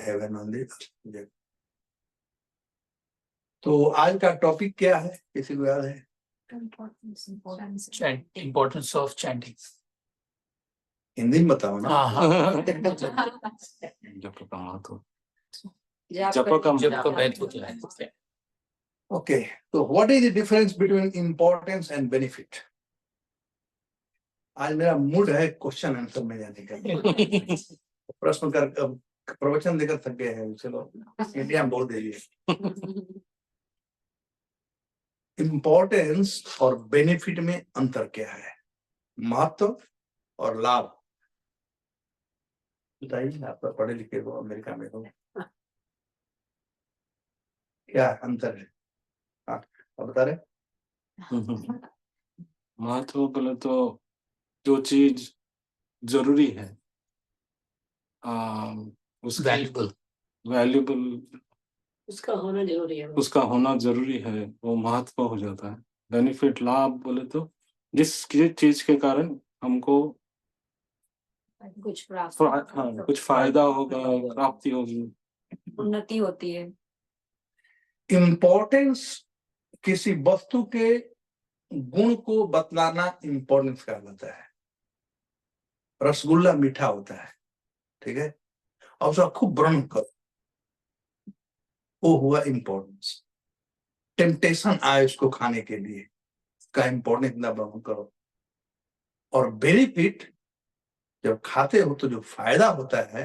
heaven on the earth. तो आज का टॉपिक क्या है, किसी को याद है? Importance of chanting. हिंदी में बताओ ना। Okay, so what is the difference between importance and benefit? आज मेरा मूड है क्वेश्चन आंसर में जाने का। प्रश्न कर प्रवचन देकर थक गए हैं, चलो इंडिया में बोल दीजिए। इम्पोर्टेंस और बेनिफिट में अंतर क्या है, महत्व और लाभ बताइए। आप पढ़े लिखे हो, अमेरिका में हो, क्या अंतर है? हाँ, आप बता रहे। महत्व बोले तो जो चीज जरूरी है, उसका वैल्यूबल उसका होना जरूरी है, उसका होना जरूरी है, वो महत्व हो जाता है। बेनिफिट लाभ बोले तो जिस चीज के कारण हमको कुछ फायदा होगा, प्राप्ति होगी, उन्नति होती है। इम्पोर्टेंस किसी वस्तु के गुण को बतलाना इम्पोर्टेंस कहलाता है। रसगुल्ला मीठा होता है, ठीक है, और उसका खूब वर्णन करो, वो हुआ इम्पोर्टेंस। टेम्पटेशन आए उसको खाने के लिए, का इम्पोर्टेंस ना वर्णन करो। और बेनिफिट जब खाते हो तो जो फायदा होता है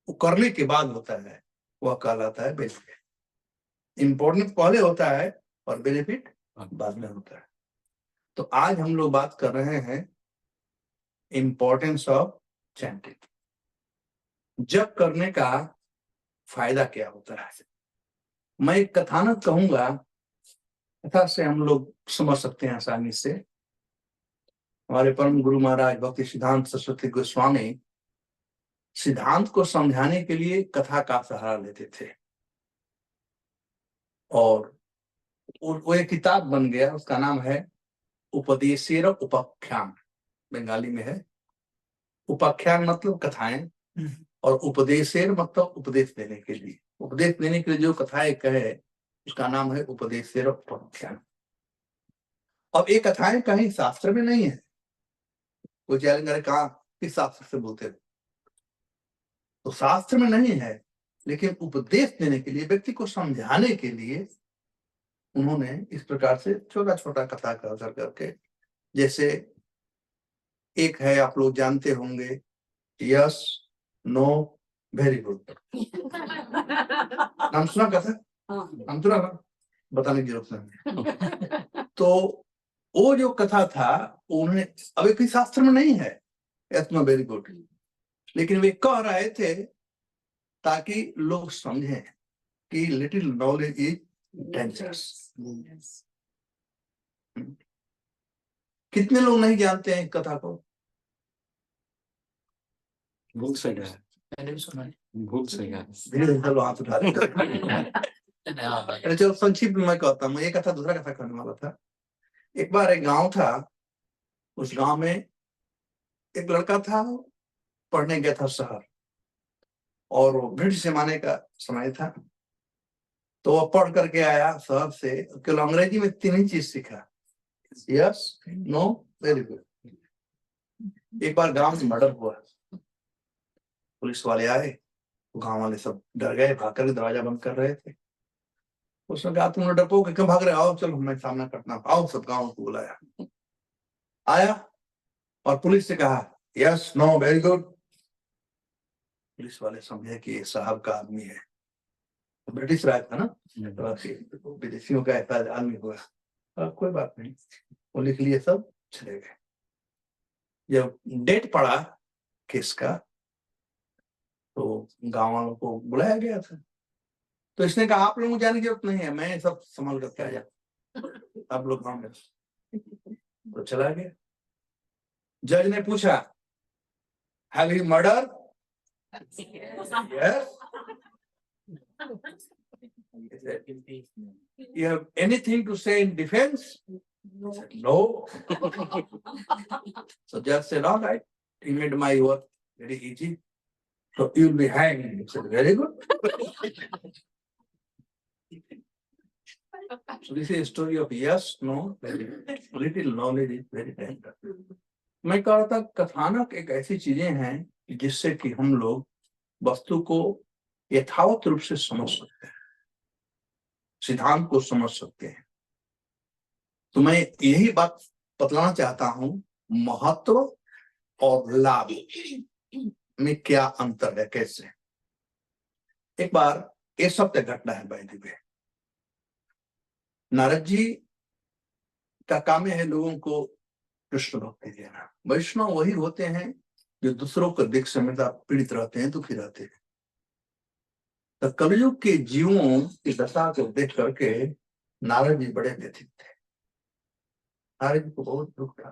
वो करने के बाद होता है, वह कहलाता है बेनिफिट। इम्पोर्टेंस पहले होता है और बेनिफिट बाद में होता है। तो आज हम लोग बात कर रहे हैं इम्पोर्टेंस ऑफ चैंटिंग। जब करने का फायदा क्या होता है। मैं एक कथानक कहूंगा, कथा से हम लोग समझ सकते हैं आसानी से। हमारे परम गुरु महाराज भक्ति सिद्धांत सरस्वती गोस्वामी सिद्धांत को समझाने के लिए कथा का सहारा लेते थे, और वो एक किताब बन गया, उसका नाम है उपदेशेर उपाख्यान। बंगाली में है। उपाख्यान मतलब कथाएं, और उपदेशेर मतलब उपदेश देने के लिए। उपदेश देने के लिए जो कथाएं कहे उसका नाम है उपदेशेर उपाख्यान। अब ये कथाएं कहीं शास्त्र में नहीं है। कोई चैलेंज करे कहा किस शास्त्र से बोलते हो, तो शास्त्र में नहीं है, लेकिन उपदेश देने के लिए, व्यक्ति को समझाने के लिए उन्होंने इस प्रकार से छोटा छोटा कथा कर करके, जैसे एक है, आप लोग जानते होंगे, यस नो वेरी गुड। नाम सुना कथा? नाम सुना ना, बताने की जरूरत नहीं। तो वो जो कथा था उन्होंने, अभी कोई शास्त्र में नहीं है यस नो वेरी गुड, लेकिन वे कह रहे थे ताकि लोग समझें कि लिटिल नॉलेज इज डेंजरस। कितने लोग नहीं जानते हैं कथा को? भूल से गया, भूल से गया। चलो हाथ उठा रहे। चलो संक्षिप्त में मैं कहता हूँ, एक कथा दूसरा कथा करने वाला था। एक बार एक गांव था, उस गांव में एक लड़का था, पढ़ने गया था शहर, और वो ब्रिटिश जमाने का समय था। तो वह पढ़ करके आया शहर से, केवल अंग्रेजी में 3 ही चीज सीखा, यस नो वेरी गुड। एक बार गांव में मर्डर हुआ, पुलिस वाले आए, गांव वाले सब डर गए, भाग कर दरवाजा बंद कर रहे थे। उसने कहा तुम डरपोगे क्यों भाग रहे, आओ चलो मैं सामना करना, आओ। सब गांव को बुलाया, आया और पुलिस से कहा yes know very good. Police वाले समझे कि ये साहब का आदमी है, ब्रिटिश राज था ना, तो विदेशियों का ऐसा आदमी हुआ। कोई बात नहीं, वो लिख लिए, सब चले गए। जब डेट पड़ा केस का, तो गांव वालों को बुलाया गया था। तो इसने कहा आप लोगों को जाने की जरूरत नहीं है, मैं सब संभाल करके आ जाता, आप लोग गाँव में। तो चला गया। जज ने पूछा have you murder? Yes. You have anything to say in defense? No. So judge said, all right. He made my work very easy. So you'll be hanged. I said, very good. So this is a story of yes, no, little knowledge is very tender. मैं कह रहा था कथानक एक ऐसी चीजें हैं जिससे कि हम लोग वस्तु को यथावत रूप से समझ सकते हैं, सिद्धांत को समझ सकते हैं। तो मैं यही बात बतलाना चाहता हूं, महत्व और लाभ में क्या अंतर है, कैसे। एक बार ये सत्य घटना है भाई दिव्य, नारद जी का काम है लोगों को कृष्ण भक्ति देना। वैष्णव वही होते हैं जो दूसरों को देख समेता पीड़ित रहते हैं, दुखी रहते हैं। तो कलयुग के जीवों की दशा को देख करके नारद जी बड़े व्यथित थे। नारद जी को बहुत दुख था।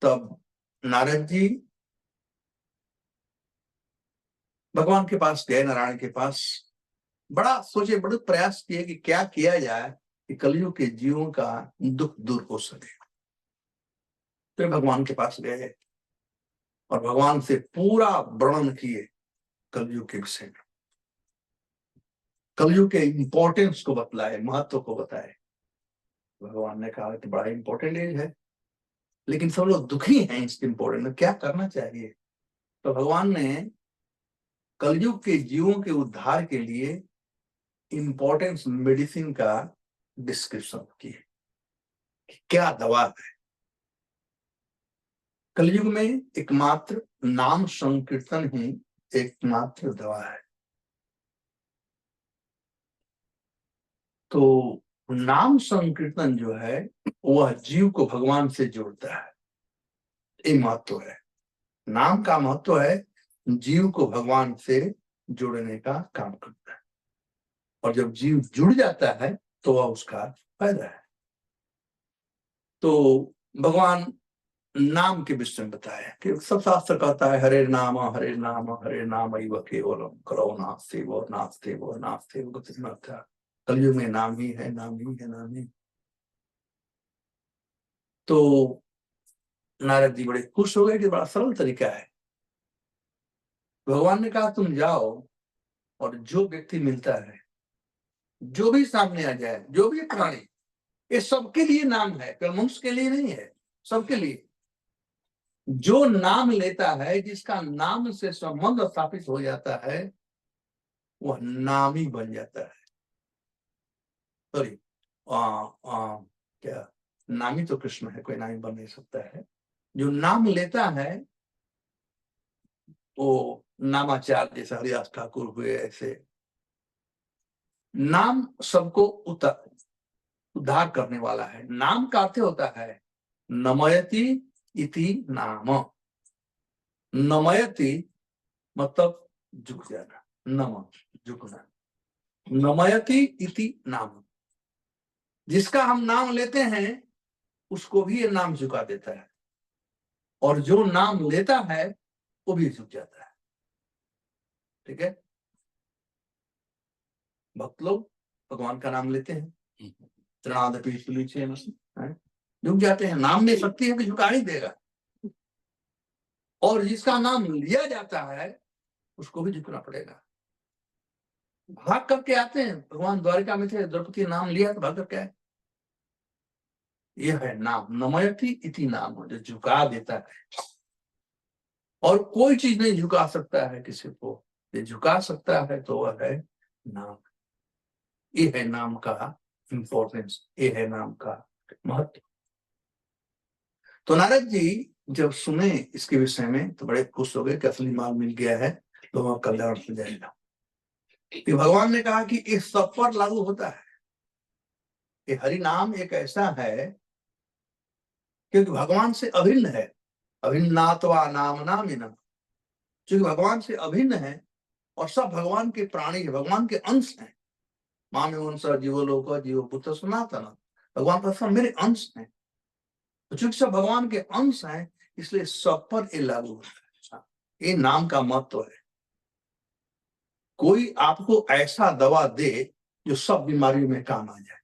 तब नारद जी भगवान के पास गए, नारायण के पास, बड़ा सोचे, बड़े प्रयास किए कि क्या किया जाए कि कलयुग के जीवों का दुख दूर हो सके। तो भगवान के पास गए और भगवान से पूरा वर्णन किए कलयुग के विषय में, कलयुग के इंपॉर्टेंस को बतलाए, महत्व को बताए। भगवान ने कहा कि बड़ा इंपॉर्टेंट एज है, लेकिन सब लोग दुखी हैं इसके इंपॉर्टेंट में, क्या करना चाहिए। तो भगवान ने कलयुग के जीवों के उद्धार के लिए इंपॉर्टेंस मेडिसिन का डिस्क्रिप्शन किए, क्या दवा है। कलयुग में एकमात्र नाम संकीर्तन ही एकमात्र दवा है। तो नाम संकीर्तन जो है वह जीव को भगवान से जोड़ता है, ये महत्व है। नाम का महत्व है जीव को भगवान से जोड़ने का काम करता है, और जब जीव जुड़ जाता है तो वह उसका फायदा है। तो भगवान नाम के विषय में बताया कि सब शास्त्र कहता है हरे नाम हरे नाम हरे नाम एव केवलम करो नास्ते वो नास्ते वो नास्ते वो गतिर्नाथा। कलयुग में नाम ही है, नाम ही है, नाम ही। तो नारद जी बड़े खुश हो गए कि बड़ा सरल तरीका है। भगवान ने कहा तुम जाओ और जो व्यक्ति मिलता है, जो भी सामने आ जाए, जो भी प्राणी, ये सबके लिए नाम है, केवल मनुष्य के लिए नहीं है, सबके लिए। जो नाम लेता है, जिसका नाम से संबंध स्थापित हो जाता है, वह नामी बन जाता है। सॉरी, क्या नामी तो कृष्ण है, कोई नामी बन नहीं सकता है। जो नाम लेता है वो नामाचार, जैसे हरिदास ठाकुर हुए, ऐसे नाम सबको उद्धार करने वाला है। नाम का अर्थ होता है नमयति इति नाम। नमयति मतलब झुक जाना, नम झुकना, नमयति इति नाम। जिसका हम नाम लेते हैं उसको भी ये नाम झुका देता है, और जो नाम लेता है वो भी झुक जाता है। ठीक है, भक्त लोग भगवान का नाम लेते हैं, झुक जाते हैं। नाम में शक्ति है कि झुका ही देगा, और जिसका नाम लिया जाता है उसको भी झुकना पड़ेगा। भाग करके आते हैं, भगवान द्वारिका में थे, द्रौपदी नाम लिया तो भाग करके आए। यह है नाम, नमयति इति नाम, जो झुका देता है। और कोई चीज नहीं झुका सकता है किसी को, ये झुका सकता है तो वह है नाम। ये है नाम का इंपॉर्टेंस, ये है नाम का महत्व। तो नारद जी जब सुने इसके विषय में तो बड़े खुश हो गए कि असली माल मिल गया है, लोगों का कल्याण हो जाएगा। कि भगवान ने कहा कि इस सब पर लागू होता है। ये हरि नाम एक ऐसा है क्योंकि भगवान से अभिन्न है, अभिन्नात्वा नाम नामिना। क्योंकि भगवान से अभिन्न है और सब भगवान के प्राणी है, भगवान के अंश हैं। मामे अंश जीवलोक जीव पुत्र सनातन, भगवान का सब मेरे अंश हैं। तो चूंकि सब भगवान के अंश हैं इसलिए सब पर ये लागू होता है। ये नाम का महत्व है। कोई आपको ऐसा दवा दे जो सब बीमारियों में काम आ जाए,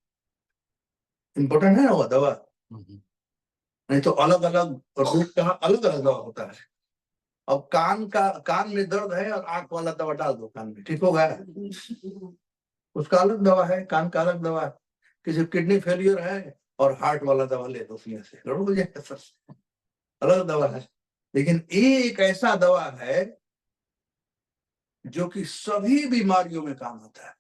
इंपॉर्टेंट है ना वो दवा। नहीं तो अलग अलग रोग का अलग अलग दवा होता है, अब कान में दर्द है और आंख वाला दवा डाल दो कान में, ठीक होगा? उसका अलग दवा है, कान का अलग दवा है। किसी किडनी फेलियर है और हार्ट वाला दवा ले दो, उसमें से गड़बड़ हो जाएगा सर, अलग दवा है। लेकिन एक ऐसा दवा है जो कि सभी बीमारियों में काम आता है।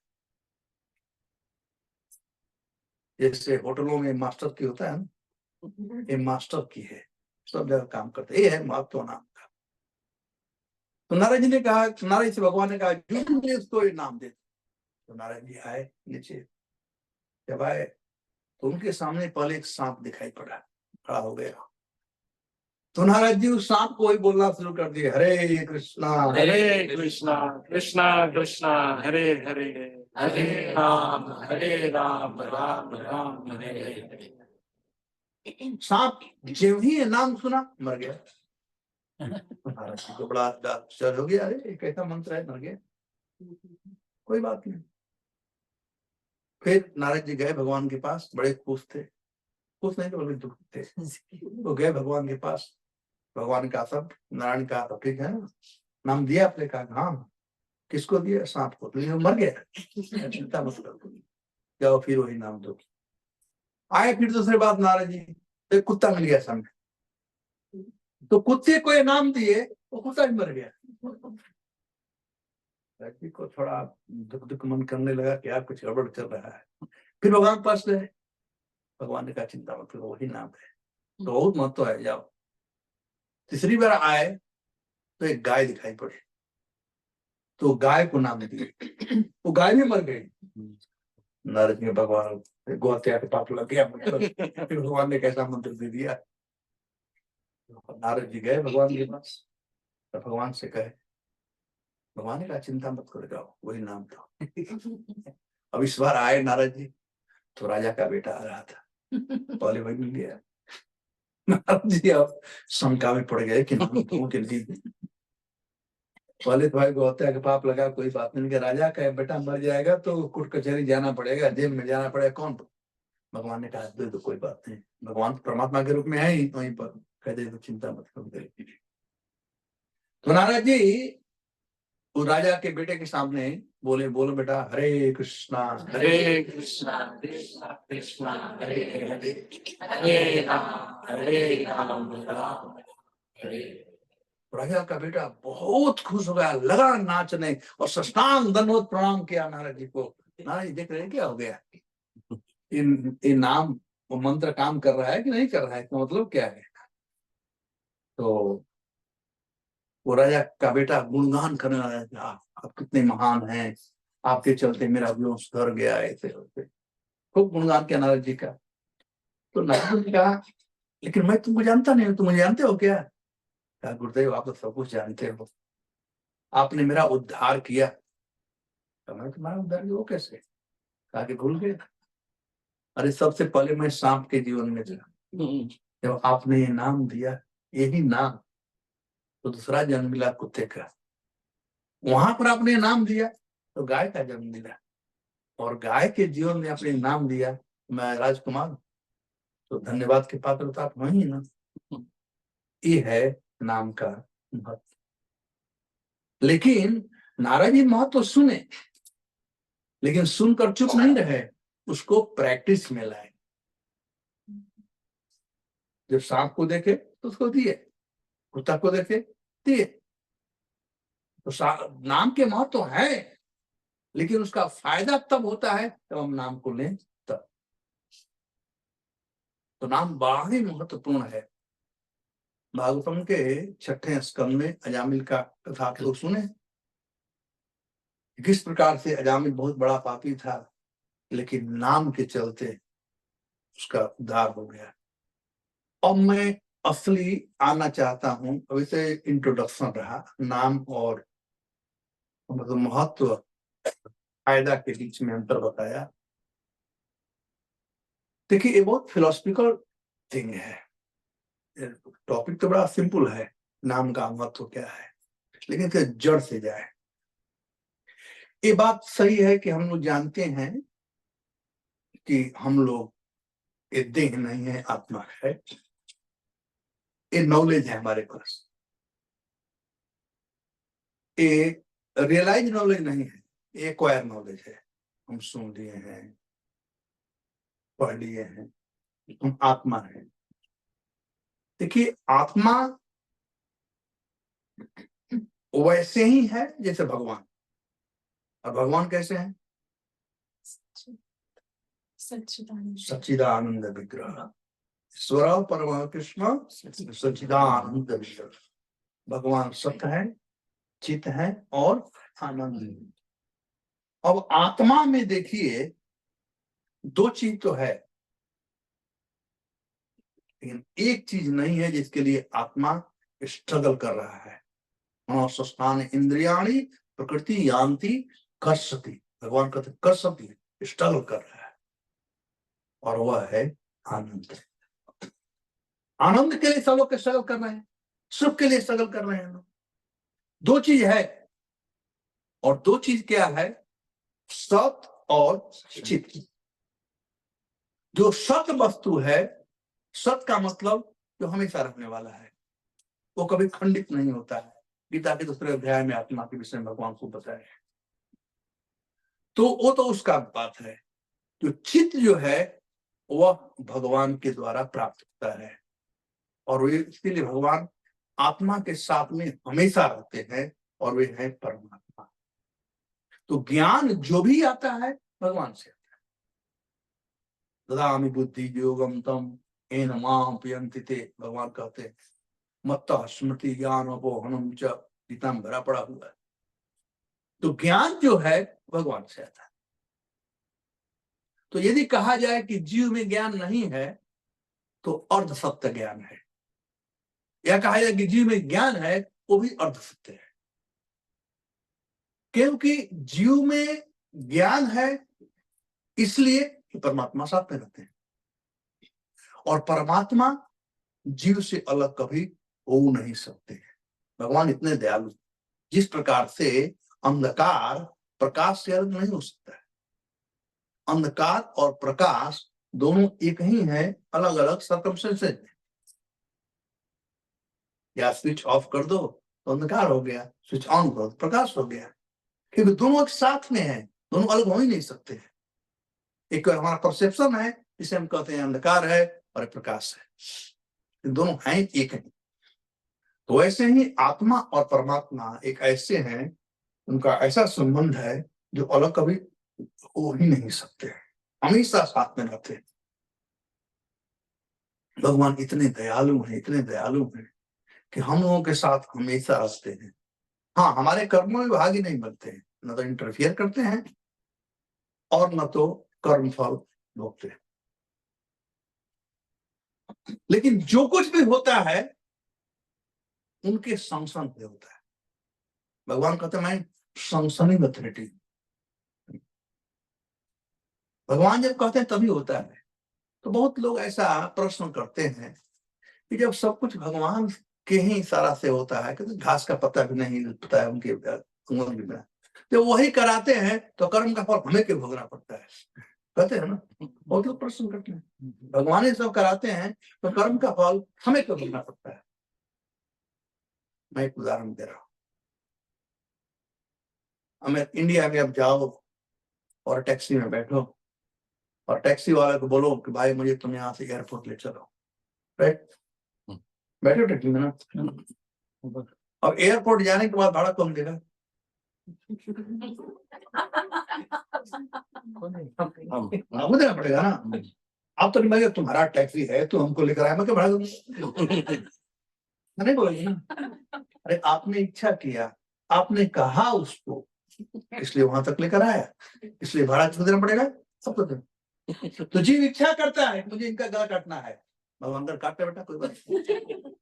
जैसे होटलों में मास्टर की होता है ना, ये मास्टर की है, सब जगह काम करते हैं। ये है महत्व नाम का। तो नारायण जी ने कहा, नारायण से भगवान ने कहा जो उसको ये नाम दे। तो नारायण जी आए नीचे, जब आए तो उनके सामने पहले एक सांप दिखाई पड़ा, खड़ा हो गया। तो नारायण जी उस सांप को ही बोलना शुरू कर दिए, हरे कृष्णा कृष्णा कृष्णा कृष्णा हरे हरे, हरे राम राम राम हरे हरे। सांप जब ही ये नाम सुना मर गया। महाराज जी को बड़ा आश्चर्य हो गया, अरे कैसा मंत्र है, मर गया। कोई बात नहीं। फिर नारद जी गए भगवान के पास, बड़े खुश थे, खुश नहीं तो बड़े दुख थे। वो गए भगवान के पास, भगवान का सब नारायण का तो ठीक है ना, नाम दिया आपने? कहा हाँ। किसको दिया? सांप को। तो मर गया, चिंता मत करो, जाओ फिर वही नाम दो। आए फिर दूसरी बात नारद जी, एक कुत्ता मिल गया सामने, तो कुत्ते को ये नाम दिए, वो कुत्ता भी मर गया। व्यक्ति को थोड़ा दुख मन करने लगा कि आप कुछ गड़बड़ चल रहा है। फिर भगवान के पास गए, भगवान ने कहा चिंता मत करो, वही नाम है, तो बहुत महत्व है, जाओ। तीसरी बार आए तो एक गाय दिखाई पड़ी, तो गाय को नाम दिया, वो गाय भी मर गई। नारद जी भगवान गोहत्या के पाप लग गया, फिर भगवान ने कैसा मंत्र दे दिया। नारद जी गए भगवान के पास, तो भगवान से कहे, भगवान ने कहा चिंता मत करो, जाओ वही नाम था। अब इस बार आए नारद जी, तो राजा का बेटा आ रहा था, पहले वही मिल गया। नारद जी अब शंका में पड़ गए कि नाम दूं कि नहीं। पहले तो भाई गोहत्या के पाप लगा, कोई बात नहीं, राजा का बेटा मर जाएगा तो कोर्ट कचहरी जाना पड़ेगा, जेल में जाना पड़ेगा, कौन? भगवान ने कहा दे दो, कोई बात नहीं, भगवान परमात्मा के रूप में है ही वहीं पर, कह दे तो चिंता मत करो। तो नारद जी वो राजा के बेटे के सामने बोले, बोलो बेटा हरे कृष्णा कृष्णा कृष्णा हरे हरे, हरे राम राम हरे। राजा का बेटा बहुत खुश हो गया, लगा नाचने और साष्टांग दंडवत प्रणाम किया नारद जी को। नारद जी देख रहे क्या हो गया, इन नाम वो मंत्र काम कर रहा है कि नहीं कर रहा है, इसका मतलब क्या है? तो वो राजा का बेटा गुणगान करने लगा, आप कितने महान हैं, आपके चलते मेरा वंश धर गया, ऐसे होते खूब गुणगान किया नारद जी का। तो नारद जी कहा, लेकिन मैं तुमको जानता नहीं हूँ, तुम मुझे जानते हो क्या? कहा गुरुदेव आप तो सब कुछ जानते हो, आपने मेरा उद्धार किया। तो मैं तुम्हारा उद्धार किया, वो कैसे? कहा कि भूल गए। अरे सबसे पहले मैं सांप के जीवन में था, जब आपने ये नाम दिया, यही नाम, तो दूसरा जन्म मिला कुत्ते का, वहां पर आपने नाम दिया तो गाय का जन्म मिला, और गाय के जीवन में आपने नाम दिया मैं राजकुमार, तो धन्यवाद के पात्र तो आप वही ना। ये है नाम का महत्व। लेकिन नारद जी महत्व सुने, लेकिन सुनकर चुप नहीं रहे, उसको प्रैक्टिस में लाए। जब सांप को देखे तो उसको दिए, कुत्ता को देखे दिए। तो नाम के महत्व है, लेकिन उसका फायदा तब होता है जब हम नाम को लें तब। तो नाम बड़ा ही महत्वपूर्ण है। भागवतम के 6ठे स्कंद में अजामिल का कथा आप लोग सुने, किस प्रकार से अजामिल बहुत बड़ा पापी था, लेकिन नाम के चलते उसका उद्धार हो गया। अब मैं असली आना चाहता हूं, अभी से इंट्रोडक्शन रहा, नाम और मतलब महत्व फायदा के बीच में अंतर बताया। देखिए ये बहुत फिलोसफिकल थिंग है, टॉपिक तो बड़ा सिंपल है, नाम का महत्व क्या है, लेकिन इसके जड़ से जाए। ये बात सही है कि हम लोग जानते हैं कि हम लोग ये देह नहीं है, आत्मा है, ये नॉलेज है हमारे पास। ये रियलाइज नॉलेज नहीं है, ये एक्वायर नॉलेज है। हम सुन लिए हैं, पढ़ लिए हैं, हम आत्मा है। देखिए, आत्मा वैसे ही है जैसे भगवान। और भगवान कैसे हैं? सच्चिदानंद विग्रह, ईश्वर परम कृष्ण सच्चिदानंद विग्रह। भगवान सत्य है, चित है और आनंद है। अब आत्मा में देखिए, दो चीज तो है, लेकिन एक चीज नहीं है जिसके लिए आत्मा स्ट्रगल कर रहा है। मनोस्थान इंद्रियाणी प्रकृति यान्ति कर्षति, भगवान कहते कर्षति, स्ट्रगल कर रहा है, और वह है आनंद। आनंद के लिए सब लोग स्ट्रगल कर रहे हैं, सुख के लिए स्ट्रगल कर रहे हैं लोग। दो चीज है, और दो चीज क्या है? सत और चित। जो सत वस्तु है, सत का मतलब जो हमेशा रहने वाला है, वो कभी खंडित नहीं होता है। गीता के दूसरे अध्याय में आत्मा के विषय में भगवान को बताया है। तो वो तो उसका बात है। जो चित्त जो है वह भगवान के द्वारा प्राप्त होता है, और वे इसके लिए भगवान आत्मा के साथ में हमेशा रहते हैं, और वे हैं परमात्मा। तो ज्ञान जो भी आता है भगवान से आता है। ददामि बुद्धि योगम तम येन मां उपयन्ति ते, भगवान कहते हैं मत्तः स्मृति ज्ञान अपोहनम च, गीता में भरा पड़ा हुआ है। तो ज्ञान जो है भगवान से आता है। तो यदि कहा जाए कि जीव में ज्ञान नहीं है, तो अर्ध सत्य ज्ञान है। या कहा जाए कि जीव में ज्ञान है, वो भी अर्ध सत्य है। क्योंकि जीव में ज्ञान है इसलिए कि परमात्मा साथ में रहते हैं, और परमात्मा जीव से अलग कभी हो नहीं सकते हैं। भगवान इतने दयालु, जिस प्रकार से अंधकार प्रकाश से अलग नहीं हो सकता है। अंधकार और प्रकाश दोनों एक ही है, अलग अलग सर्कमस्टेंसेस में। या स्विच ऑफ कर दो तो अंधकार हो गया, स्विच ऑन करो तो प्रकाश हो गया, क्योंकि दोनों एक साथ में है, दोनों अलग हो ही नहीं सकते हैं। एक हमारा परसेप्शन है, जिसे हम कहते हैं अंधकार है और एक प्रकाश है, दोनों हैं एक है। तो ऐसे ही आत्मा और परमात्मा एक ऐसे हैं, उनका ऐसा संबंध है जो अलग कभी हो ही नहीं सकते हैं, हमेशा साथ में रहते हैं। भगवान इतने दयालु हैं, इतने दयालु हैं कि हम लोगों के साथ हमेशा रहते हैं। हाँ, हमारे कर्मों में भागी नहीं बनते हैं, न तो इंटरफियर करते हैं और न तो कर्म फल भोगते हैं। लेकिन जो कुछ भी होता है उनके संसन पे होता है। भगवान कहते हैं मैं संसनिंग अथॉरिटी। भगवान जब कहते हैं तभी होता है। तो बहुत लोग ऐसा प्रश्न करते हैं कि जब सब कुछ भगवान के ही इशारा से होता है, कि तो घास का पत्ता भी नहीं हिलता है उनके उंगली के बिना, जब वही कराते हैं तो कर्म का फल हमें क्यों भोगना पड़ता है? कहते हैं ना, बहुत लोग प्रश्न करते हैं, भगवान ये सब कराते हैं तो कर्म का फल हमें क्यों भोगना पड़ता है? मैं एक उदाहरण दे रहा हूं। हमें इंडिया में अब जाओ और टैक्सी में बैठो और टैक्सी वाले को बोलो कि भाई मुझे तुम यहाँ से एयरपोर्ट ले चलो, राइट? बैठो टैक्सी में ना, अब एयरपोर्ट जाने के बाद भाड़ा कौन देगा? आपको देना पड़ेगा ना। आप तो नहीं, तुम्हारा टैक्सी है तो हमको लेकर आया, मैं क्या भाड़ा दूंगा? नहीं बोलेंगे ना। अरे आपने इच्छा किया, आपने कहा उसको, इसलिए वहां तक लेकर आया, इसलिए भाड़ा क्यों देना पड़ेगा? सबको देना। तो जीव इच्छा करता है मुझे इनका गला काटना है, भगवान अंदर काटते बेटा कोई बात नहीं।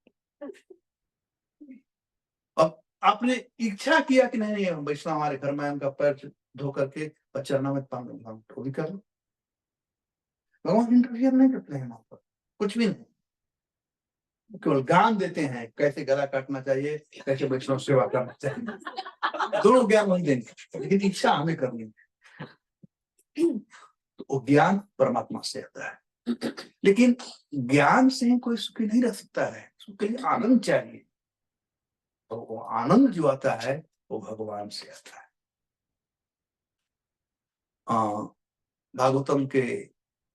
अब आपने इच्छा किया कि नहीं वैष्णव हमारे घर में, उनका पैर धो करके और चरणों में तो भी कर लो। भगवान इंटरफियर नहीं करते हैं वहां पर, कुछ भी नहीं, केवल ज्ञान देते हैं कैसे गला काटना चाहिए, कैसे वैष्णव सेवा करना चाहिए, दोनों ज्ञान वही देंगे, लेकिन इच्छा हमें करनी है। तो वो ज्ञान परमात्मा से आता है। लेकिन ज्ञान से कोई सुखी नहीं रह सकता है, सुख के लिए आनंद चाहिए। तो वो आनंद जो आता है वो भगवान से आता है। भागवतम के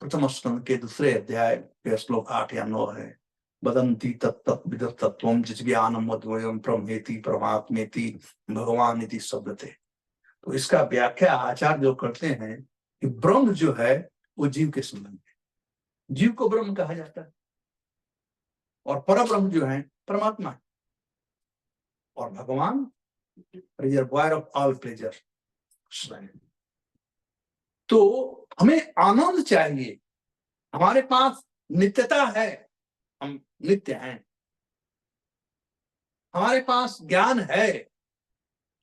प्रथम स्कंद के दूसरे अध्याय के श्लोक 8 या 9 है, वदन्ति तत्तत् विदत्तत्वं जिज्ञानम् अद्वयम् ब्रह्मेति परमात्मेति भगवान इति शब्दते। तो इसका व्याख्या आचार्य जो करते हैं कि ब्रह्म जो है वो जीव के संबंध है, जीव को ब्रह्म कहा जाता है, और परब्रह्म जो है परमात्मा है, और भगवान रिजर्वायर ऑफ ऑल प्लेजर। तो हमें आनंद चाहिए, हमारे पास नित्यता है, हम नित्य हैं, हमारे पास ज्ञान है,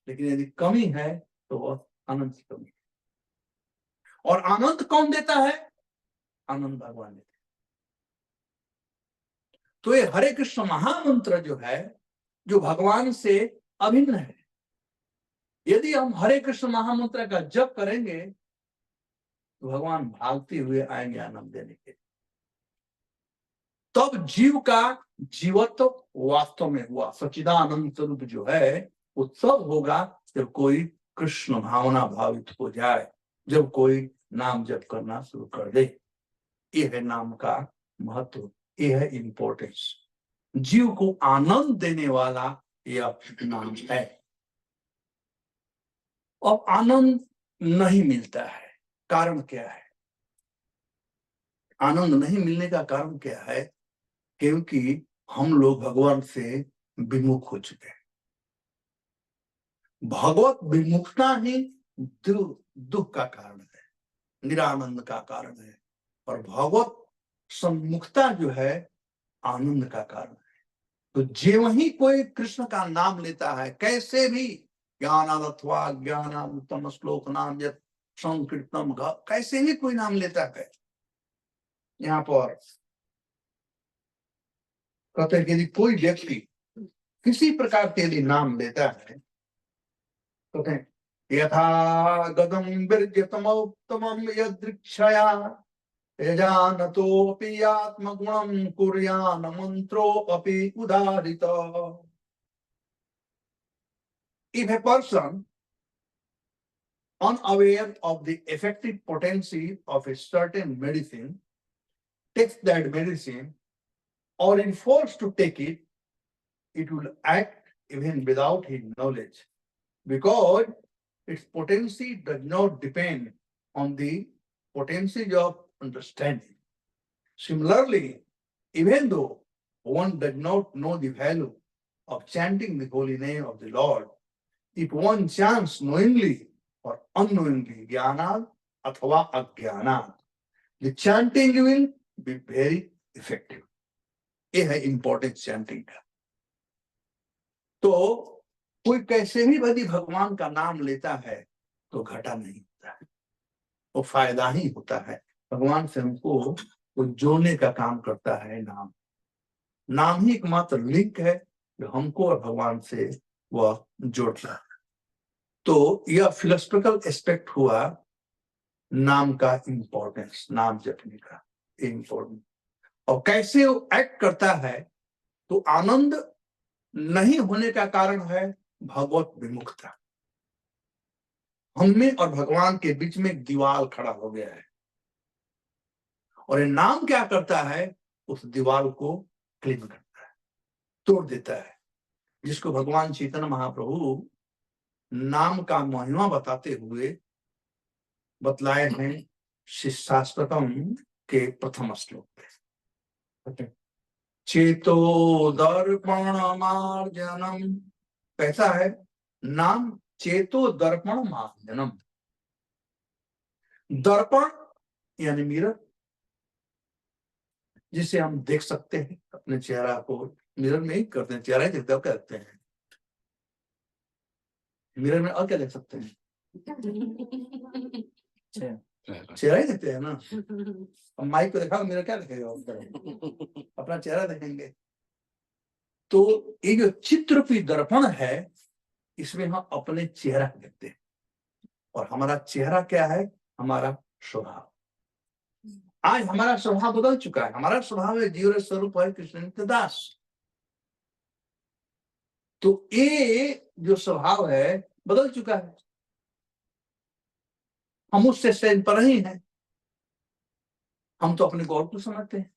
लेकिन यदि कमी है तो वह आनंद की कमी है। और आनंद कौन देता है? आनंद भगवान देता है। तो ये हरे कृष्ण महामंत्र जो है, जो भगवान से अभिन्न है, यदि हम हरे कृष्ण महामंत्र का जप करेंगे तो भगवान भागते हुए आएंगे आनंद देने के। तब जीव का जीवत्व वास्तव में हुआ, सच्चिदानंद स्वरूप जो है वो तब होगा जब कोई कृष्ण भावना भावित हो जाए, जब कोई नाम जप करना शुरू कर दे। ये है नाम का महत्व, ये है इंपॉर्टेंस। जीव को आनंद देने वाला यह नाम है। अब आनंद नहीं मिलता है, कारण क्या है? आनंद नहीं मिलने का कारण क्या है? क्योंकि हम लोग भगवान से विमुख हो चुके हैं। भगवत विमुखता ही दुख का कारण है, निरानंद का कारण है, और भगवत सम्मुखता जो है आनंद का कारण है। तो जो ही कोई कृष्ण का नाम लेता है, कैसे भी ज्ञानादत्वा ज्ञानामृतम श्लोक नाम यत् संकीर्तनम, कैसे भी कोई नाम लेता है, यहाँ पर कहते हैं कि यदि कोई व्यक्ति किसी प्रकार के यदि नाम लेता है, कहते हैं यथा गदम विर्जतमोत्तमम यदृक्षया यजानतोऽपि आत्मगुणं कुर्यान् मंत्रोऽपि उदाहृत। If a person unaware of the effective potency of a certain medicine takes that medicine, or is forced to take it, it will act even without his knowledge, because its potency does not depend on the potency of understanding. Similarly, even though one does not know the value of chanting the holy name of the Lord, if one chants knowingly or unknowingly, jnanat athva ajnanat, the chanting will be very effective. ये है importance chanting का। तो कोई कैसे भी यदि भगवान का नाम लेता है तो घाटा नहीं होता है, वो फायदा ही होता है। भगवान से हमको वो जोड़ने का काम करता है नाम। नाम ही एकमात्र लिंक है जो हमको और भगवान से वह जोड़ता है। तो यह फिलोसफिकल एस्पेक्ट हुआ नाम का इंपॉर्टेंस, नाम जपने का इंपॉर्टेंस। और कैसे वो एक्ट करता है, तो आनंद नहीं होने का कारण है भगवत विमुखता। हमें और भगवान के बीच में एक दीवार खड़ा हो गया है, और ये नाम क्या करता है, उस दीवार को क्लीन करता है, तोड़ देता है। जिसको भगवान चैतन्य महाप्रभु नाम का महिमा बताते हुए बतलाए हैं शिष्टाष्टकम के प्रथम श्लोक में। चेतो दर्पण मार्जनम, कैसा है नाम? चेतो दर्पण मार्जनम। दर्पण यानी मिरर, जिसे हम देख सकते हैं अपने चेहरा को। मिरर में ही करते हैं, चेहरा ही देखते हैं, कहते हैं मिरर में और क्या देख सकते हैं? चेहरा ही देखते हैं ना। अब माइक को देखा, मिरर क्या देखेगा? अपना चेहरा देखेंगे। तो ये जो चित्रपी दर्पण है, इसमें हम अपने चेहरा देखते हैं। और हमारा चेहरा क्या है? हमारा स्वभाव। आज हमारा स्वभाव बदल चुका है। हमारा स्वभाव है जीव स्वरूप है कृष्ण नित्य दास। तो ये जो स्वभाव है बदल चुका है, हम उससे स्टेज पर ही हैं, हम तो अपने को और कुछ समझते हैं।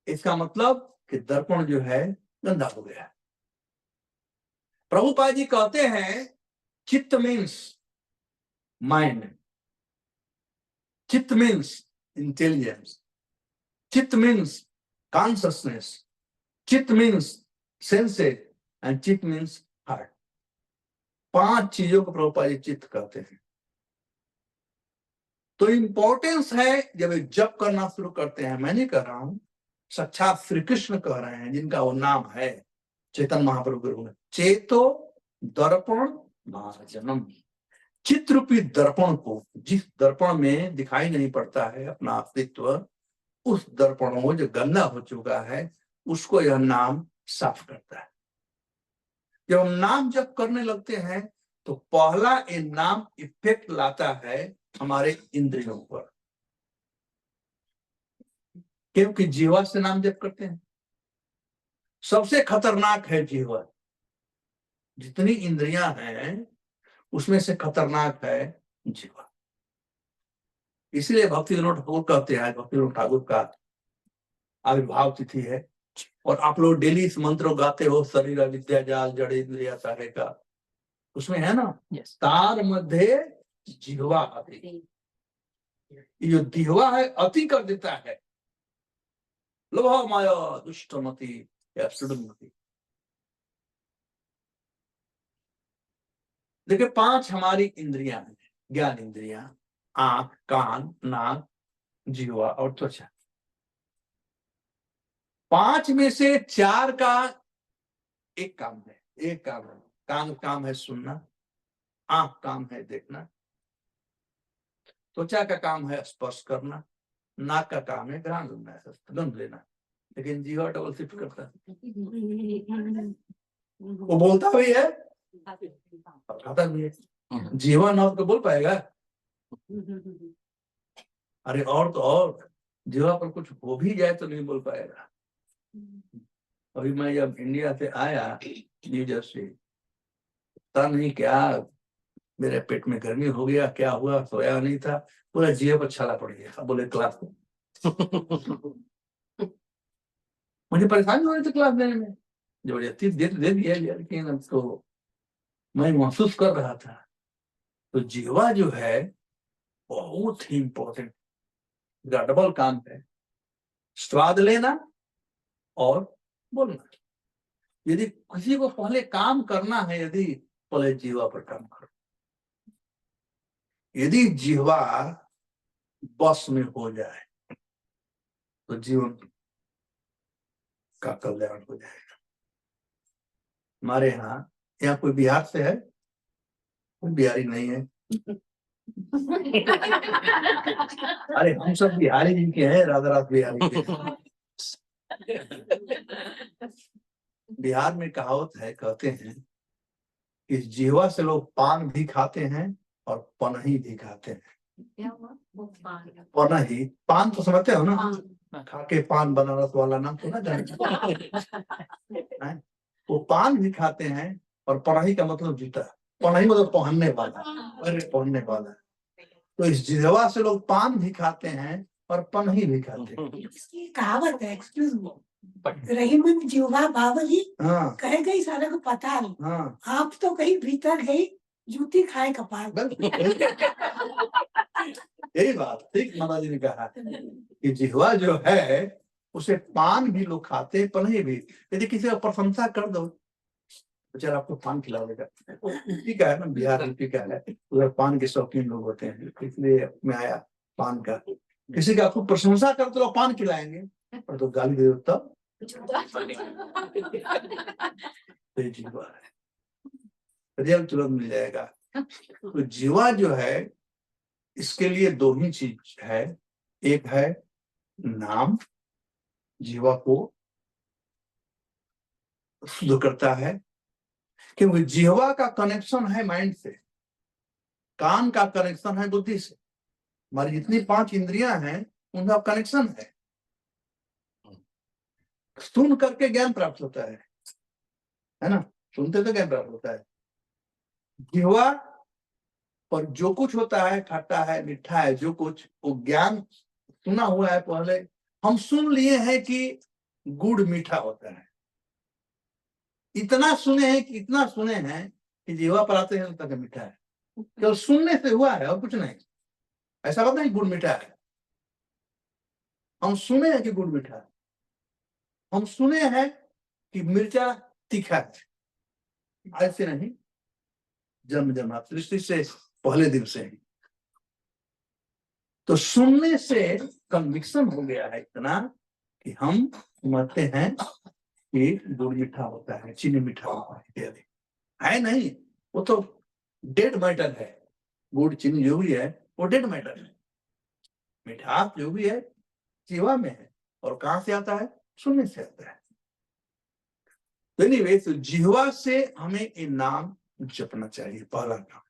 इसका मतलब कि दर्पण जो है गंदा हो गया है। प्रभुपाद जी कहते हैं चित्त मीन्स माइंड, चित्त मीन्स इंटेलिजेंस, चित्त मीन्स कॉन्शियसनेस, चित्त मीन्स सेंसेस एंड चित्त मीन्स हार्ट। 5 चीजों को प्रभुपाद जी चित्त कहते हैं। तो इंपॉर्टेंस है जब जप करना शुरू करते हैं, मैं नहीं कह रहा हूं, साक्षात श्री कृष्ण कह रहे हैं, जिनका वो नाम है चैतन्य महाप्रभु के रूप में, चेतो दर्पण महाजनम। चित्ररूपी दर्पण को, जिस दर्पण में दिखाई नहीं पड़ता है अपना अस्तित्व, उस दर्पण को जो गंदा हो चुका है उसको यह नाम साफ करता है। जब हम नाम जप करने लगते हैं तो पहला ये नाम इफेक्ट लाता है हमारे इंद्रियों पर, क्योंकि जीवा से नाम जप करते हैं। सबसे खतरनाक है जीवा, जितनी इंद्रियां हैं उसमें से खतरनाक है जीवा। इसलिए भक्ति विनोद ठाकुर कहते हैं, भक्ति विनोद ठाकुर का आविर्भाव तिथि है और आप लोग डेली इस मंत्र गाते हो, शरीर विद्या जाल जड़ इंद्रिया सारे का, उसमें है ना Yes. तार मध्य जिह्वा अति। ये जो जिह्वा है अति कर देता है, लोभ माया दुष्टमति या सुडमति। देखिए 5 हमारी इंद्रियां हैं, ज्ञान इंद्रियां, आंख, कान, नाक, जीवा और त्वचा। 5 में से 4 का एक काम है, एक काम है, कान काम है सुनना, आंख काम है देखना, त्वचा का काम है स्पर्श करना, नाक का काम है घ्राण लेना, गंध लेना। लेकिन जीवा डबल शिफ्ट करता है, वो बोलता भी है और खाता भी है। जीवा ना तो बोल पाएगा, अरे और तो और जीवा पर कुछ हो भी जाए तो नहीं बोल पाएगा। अभी मैं जब इंडिया से आया न्यू जर्सी, पता नहीं क्या मेरे पेट में गर्मी हो गया, क्या हुआ, सोया नहीं था, पूरा जीभ पर छाला पड़ गया। बोले क्लास में मुझे परेशानी हो रही थी क्लास देने में, जबरदस्ती दे दिया, लेकिन अब तो मैं महसूस कर रहा था। तो जीवा जो है बहुत ही इंपॉर्टेंट, डबल काम है, स्वाद लेना और बोलना। यदि किसी को पहले काम करना है, यदि पहले जीवा पर काम करो। यदि जीवा बस में हो जाए तो जीवन का कल्याण हो जाएगा। हमारे यहाँ कोई बिहार से है? कोई बिहारी नहीं है। अरे हम सब बिहारी जिनके हैं, राधा रात बिहारी के। बिहार में कहावत है, कहते हैं कि जीवा से लोग पान भी खाते हैं और पनही भी खाते हैं। पनही, पान तो समझते हो ना, खा के पान बनारस वाला नाम तो ना जाने। वो पान भी खाते हैं और पनही का मतलब जूता, पनही मतलब पहनने वाला, अरे पहनने वाला। तो इस जिह्वा से लोग पान भी खाते हैं और पनही भी खाते हैं। इसकी कहावत है, एक्सक्यूज मी, रहीमन जीवा बावली, कहे गई सारे को पता नहीं, आप तो कहीं भीतर गई जूती खाए कपार। यही बात ठीक माता जी ने कहा कि जिह्वा जो है उसे पान भी लोग खाते हैं, पनही भी। यदि किसी को प्रशंसा कर दो, बेचारा आपको पान खिला देगा। यूपी का है ना, बिहार यूपी का है, उधर पान के शौकीन लोग होते हैं, इसलिए मैं आया पान का। किसी का आपको प्रशंसा कर तो पान खिलाएंगे, और तो गाली दे दो तब जीवा है, रिजल्ट तुरंत मिल जाएगा। तो जीवा जो है इसके लिए 2 ही चीज है, एक है नाम, जीवा को शुद्ध करता है, क्योंकि जीवा का कनेक्शन है माइंड से, कान का कनेक्शन है बुद्धि से। हमारी जितनी 5 इंद्रियां हैं उनका कनेक्शन है, सुन करके ज्ञान प्राप्त होता है ना। सुनते तो ज्ञान प्राप्त होता है। जिह्वा पर जो कुछ होता है, खट्टा है, मीठा है, जो कुछ, वो ज्ञान सुना हुआ है पहले। हम सुन लिए हैं कि गुड़ मीठा होता है, इतना सुने हैं कि जिह्वा पर आते हैं तक मीठा है। केवल सुनने से हुआ है और कुछ नहीं। ऐसा बात नहीं गुड़ मीठा है। हम सुने हैं कि गुड़ मीठा है, हम सुने हैं कि मिर्चा तीखा है, ऐसे नहीं, जन्म जन्मांतर सृष्टि से पहले दिन से ही। तो सुनने से कन्विक्शन हो गया है इतना कि हम समझते हैं कि गुड़ मीठा होता है, चीनी मीठा होता है इत्यादि। है नहीं, वो तो डेड मैटर है। गुड़ चीनी जो भी है वो डेड मैटर है। मिठास जो भी है जीवा में है, और कहां से आता है? सुनने से आता है। तो एनीवे, तो जिह्वा से हमें ये नाम जपना चाहिए, पहला काम,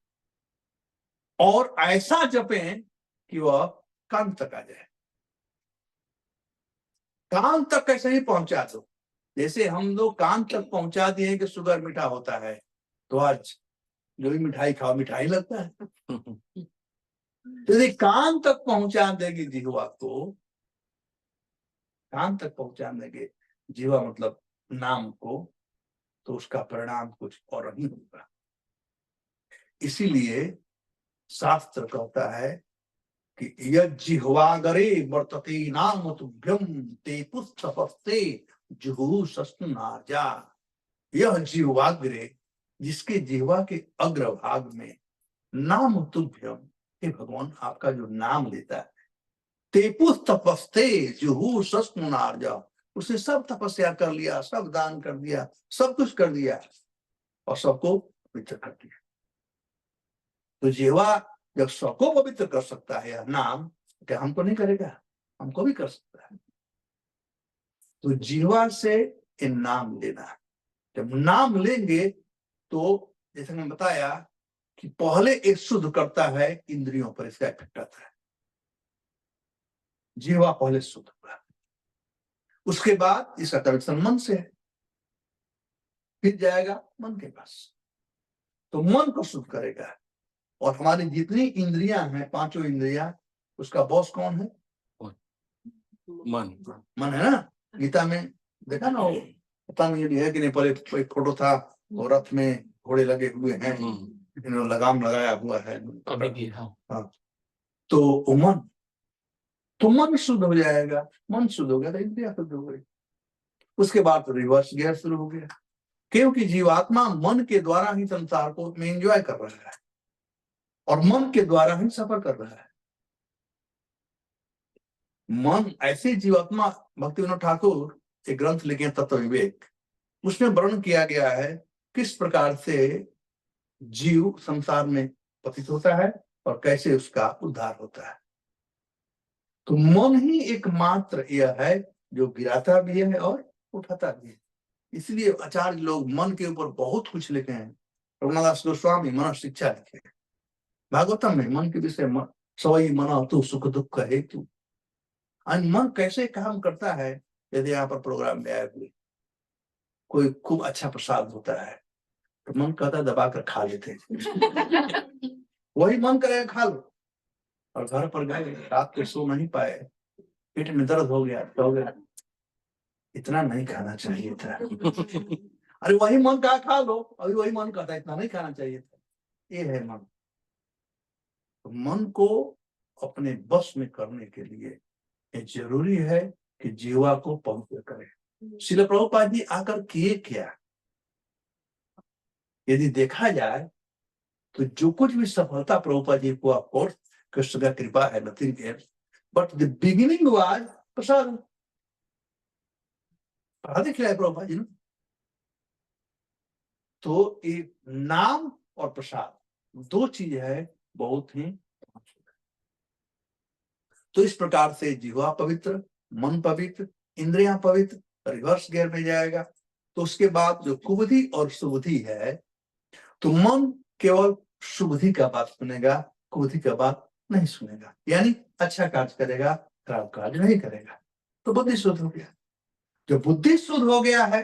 और ऐसा जपें कि वह कान तक आ जाए। कान तक कैसे ही पहुंचा दो। जैसे हम लोग कान तक पहुंचा दिए कि शुगर मीठा होता है, तो आज जो भी मिठाई खाओ मिठाई लगता है। तो यदि कान तक पहुंचा देगी जिह्वा को, कान तक पहुंचा देंगे जिह्वा मतलब नाम को, तो उसका परिणाम कुछ और नहीं होगा। इसीलिए शास्त्र कहता है कि यह जिह्वागरे वर्तते नाम तुभ्यम ते पुस्तपस्ते जुहु सस्नुनार्जा। यह जिह्वाग्रे, जिसके जिह्वा के अग्रभाग में नाम तुभ्यम, हे भगवान आपका जो नाम लेता है, तेपुस तपस्ते जुहु सस्नुनार्जा, उसने सब तपस्या कर लिया, सब दान कर दिया, सब कुछ कर दिया और सबको पवित्र कर दिया। तो जिह्वा जब सबको पवित्र कर सकता है, नाम क्या हमको नहीं करेगा? हमको भी कर सकता है। तो जिह्वा से ये नाम लेना, जब नाम लेंगे तो जैसे मैंने बताया कि पहले एक शुद्ध करता है इंद्रियों पर, इसका इफेक्ट आता है। जिह्वा पहले शुद्ध हुआ, उसके बाद इसका कनेक्शन मन से है, फिर जाएगा मन के पास, तो मन को शुद्ध करेगा। और हमारी जितनी इंद्रियां हैं, पांचों इंद्रियां, उसका बॉस कौन है? मन है ना। गीता में देखा ना, वो पता नहीं है कि नहीं, पहले एक फोटो था, वो रथ में घोड़े लगे हुए हैं, इन्होंने लगाम लगाया हुआ है। हाँ, तो मन, तो मन शुद्ध हो जाएगा। मन शुद्ध हो गया तो इंद्रिया शुद्ध हो गई। उसके बाद तो रिवर्स गियर शुरू हो गया, क्योंकि जीवात्मा मन के द्वारा ही संसार को में एंजॉय कर रहा है और मन के द्वारा ही सफर कर रहा है। मन ऐसे जीवात्मा, भक्तिविनोद ठाकुर एक ग्रंथ लिखे हैं तत्व विवेक, उसमें वर्णन किया गया है किस प्रकार से जीव संसार में पतित होता है और कैसे उसका उद्धार होता है। तो मन ही एकमात्र यह है जो गिराता भी है और उठाता भी है। इसलिए आचार्य लोग मन के ऊपर बहुत कुछ लिखे हैं। रघुनाथ गोस्वामी मन शिक्षा लिखे, भागवतम में मन के विषय में सवई मना तू सुख दुख हेतु। मन कैसे काम करता है। यदि यहाँ पर प्रोग्राम में आए हुए कोई खूब अच्छा प्रसाद होता है तो मन कहता दबा कर खा लेते वही मन करेगा खा लो, और घर पर गए रात को सो नहीं पाए, पेट में दर्द हो गया तो हो गया, इतना नहीं खाना चाहिए था। अरे वही मन कहा खा लो, अभी वही मन कहता इतना नहीं खाना चाहिए था। ये है मन। तो मन को अपने बस में करने के लिए ये जरूरी है कि जीवा को पवित्र करें। श्रील प्रभुपाद जी आकर किए क्या? यदि देखा जाए तो जो कुछ भी सफलता प्रभुपाद जी को, ऑफकोर्स कृष्ण का कृपा है, nothing else, but the beginning was prasad. Prasad खिलाए प्रभुपाद जी ने। तो एक नाम और प्रसाद दो चीज है बहुत ही। तो इस प्रकार से जीवा पवित्र, मन पवित्र, इंद्रियां पवित्र, रिवर्स गियर में जाएगा। तो उसके बाद जो कुबुद्धि और सुबुद्धि है, तो मन केवल सुबुद्धि का बात सुनेगा, कुबुद्धि का बात नहीं सुनेगा। यानी अच्छा कार्य करेगा, खराब कार्य नहीं करेगा। तो बुद्धि शुद्ध हो गया। जब बुद्धि शुद्ध हो गया है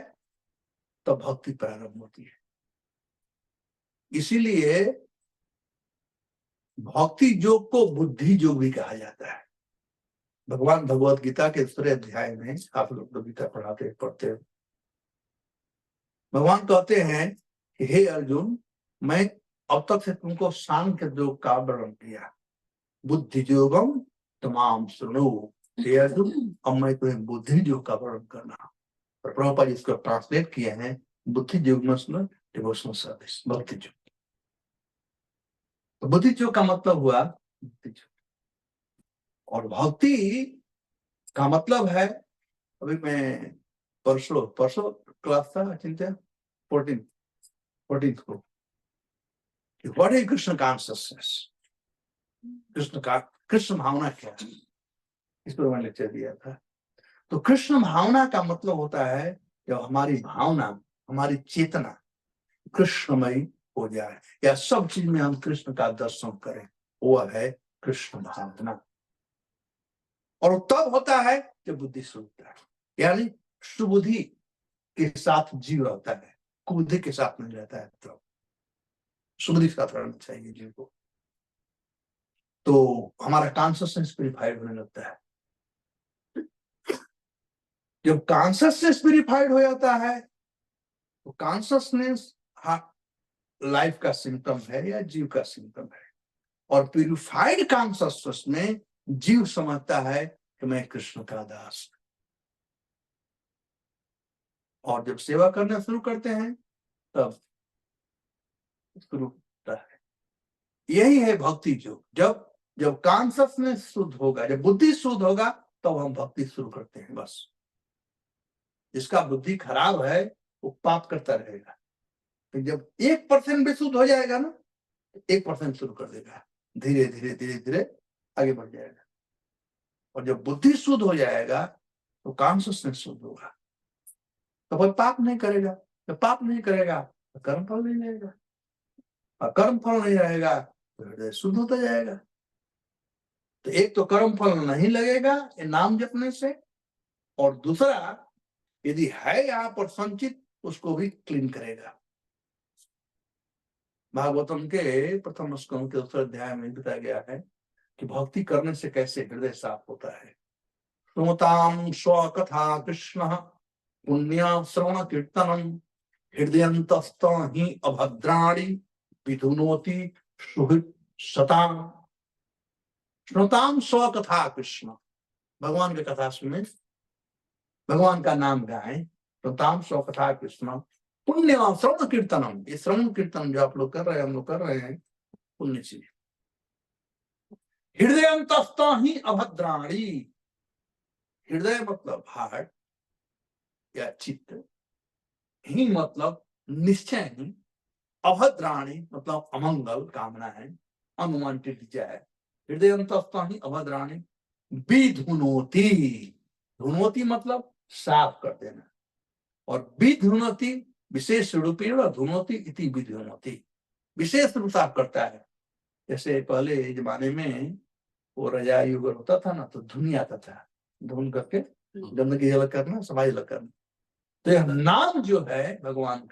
तो भक्ति प्रारंभ होती है। इसीलिए भक्ति योग को बुद्धि योग भी कहा जाता है। भगवान भगवत गीता के 3 अध्याय में, आप लोग तो गीता पढ़ते हो, भगवान कहते हैं कि हे अर्जुन, मैं अब तक से तुमको सांख्य योग का वर्णन किया, बुद्धि योगम तमाम सुनो। हे अर्जुन, अब मैं तुम्हें बुद्धि योग का वर्णन करना। और प्रभुपाद इसको ट्रांसलेट किए हैं, बुद्धि योग मतलब डिवोशनल सर्विस, भक्ति योग। तो बुद्धि योग का मतलब हुआ भक्ति योग, और भक्ति का मतलब है, अभी मैं परसों क्लास था चिंता 14 को, what is Krishna consciousness, Krishna भावना क्या है, इस पर मैंने लेक्चर दिया था। तो कृष्ण भावना का मतलब होता है जब हमारी भावना, हमारी चेतना कृष्णमयी हो जाए, या सब चीज में हम कृष्ण का दर्शन करें, वो है कृष्ण भावना। और तब होता है जब बुद्धि शुद्ध है, यानी सुबुद्धि के साथ जीव रहता है, कुबुद्धि के साथ नहीं रहता है। तो सुबुद्धि के साथ रहना चाहिए जीव को, तो हमारा कॉन्शियसनेस प्यूरिफाइड होने लगता है। जब कॉन्शियसनेस प्यूरिफाइड हो जाता है तो कॉन्शियसनेस लाइफ का सिम्टम है या जीव का सिम्टम है, और प्यूरिफाइड कॉन्शियसनेस में जीव समझता है कि मैं कृष्ण का दास। और जब सेवा करना शुरू करते हैं तब शुरू होता है, यही है भक्ति योग। जब कॉन्शियसनेस शुद्ध होगा, जब बुद्धि शुद्ध होगा, तब हम भक्ति शुरू करते हैं। बस जिसका बुद्धि खराब है वो पाप करता रहेगा। तो जब 1% भी शुद्ध हो जाएगा ना, 1% शुरू कर देगा, धीरे धीरे धीरे धीरे आगे बढ़ जाएगा। और जब बुद्धि शुद्ध हो जाएगा तो कॉन्शियसनेस शुद्ध होगा, तो कोई पाप नहीं करेगा। जब पाप नहीं करेगा तो कर्म फल नहीं रहेगा, और कर्म फल नहीं रहेगा तो हृदय शुद्ध होता जाएगा। तो एक तो कर्म फल नहीं लगेगा ये नाम जपने से, और दूसरा यदि है यहाँ पर संचित उसको भी क्लीन करेगा। भागवतम के प्रथम स्कंद के 2 अध्याय में बताया गया है कि भक्ति करने से कैसे हृदय साफ होता है। सुमताम स्वकथा कृष्ण पुण्य श्रवण कीर्तनम हृदयंतस्थ ही अभद्राणि विधुनोति सुहृद सताम। श्रोताम स्वकथा कृष्ण, भगवान की कथा सुने, भगवान का नाम गाएं। श्रोताम स्वकथा कृष्ण पुण्य श्रवण कीर्तनम, ये श्रवण कीर्तन जो आप लोग कर रहे हैं, हम लोग कर रहे हैं, पुण्य चीज। हृदयंतस्थ ही अभद्राणि, हृदय मतलब हार्ट या चित्त, ही मतलब निश्चय ही, अभद्राणि मतलब अमंगल कामना है, अनवांटेड डिजायर। हृदयंतस्थ ही अभद्राणि विधुनोति, धुनोति मतलब साफ कर देना, और विधुनोति विशेष रूपेण धुनोति इति विधुनोति, विशेष रूप साफ करता है। जैसे पहले जमाने में वो रजाई अगर होता था ना तो धुनी आता था, धुन करके गंदगी अलग करना, सफाई अलग करना। तो यह नाम जो है भगवान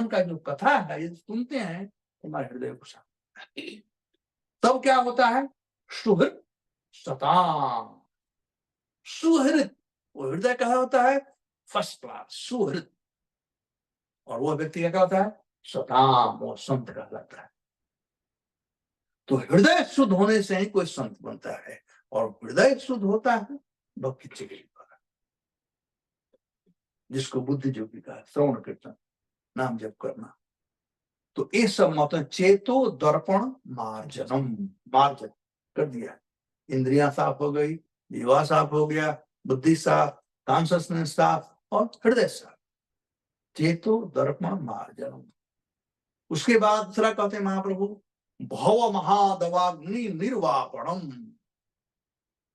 का जो कथा है, ये सुनते हैं हमारे हृदय को साफ। तब क्या होता है, सुहृद सताम, सुहृद, वो हृदय कहा होता है फर्स्ट क्लास सुहृद, और वो व्यक्ति क्या होता है सताम, वो संत कहलाता है। तो हृदय शुद्ध होने से ही कोई संत बनता है, और हृदय शुद्ध होता है भक्ति चिकित्सा द्वारा, जिसको बुद्धि जो भी कहा, श्रवण कीर्तन नाम जप करना। तो ये सब मतलब चेतो दर्पण मार्जनम, मार्जन कर दिया, इंद्रियां साफ हो गई, जीवा साफ हो गया, बुद्धि साफ, कॉन्शियसनेस साफ, और हृदय साफ, चेतो दर्पण मार्जनम। उसके बाद दूसरा कहते हैं महाप्रभु भव महादवाग्नि निर्वापणम।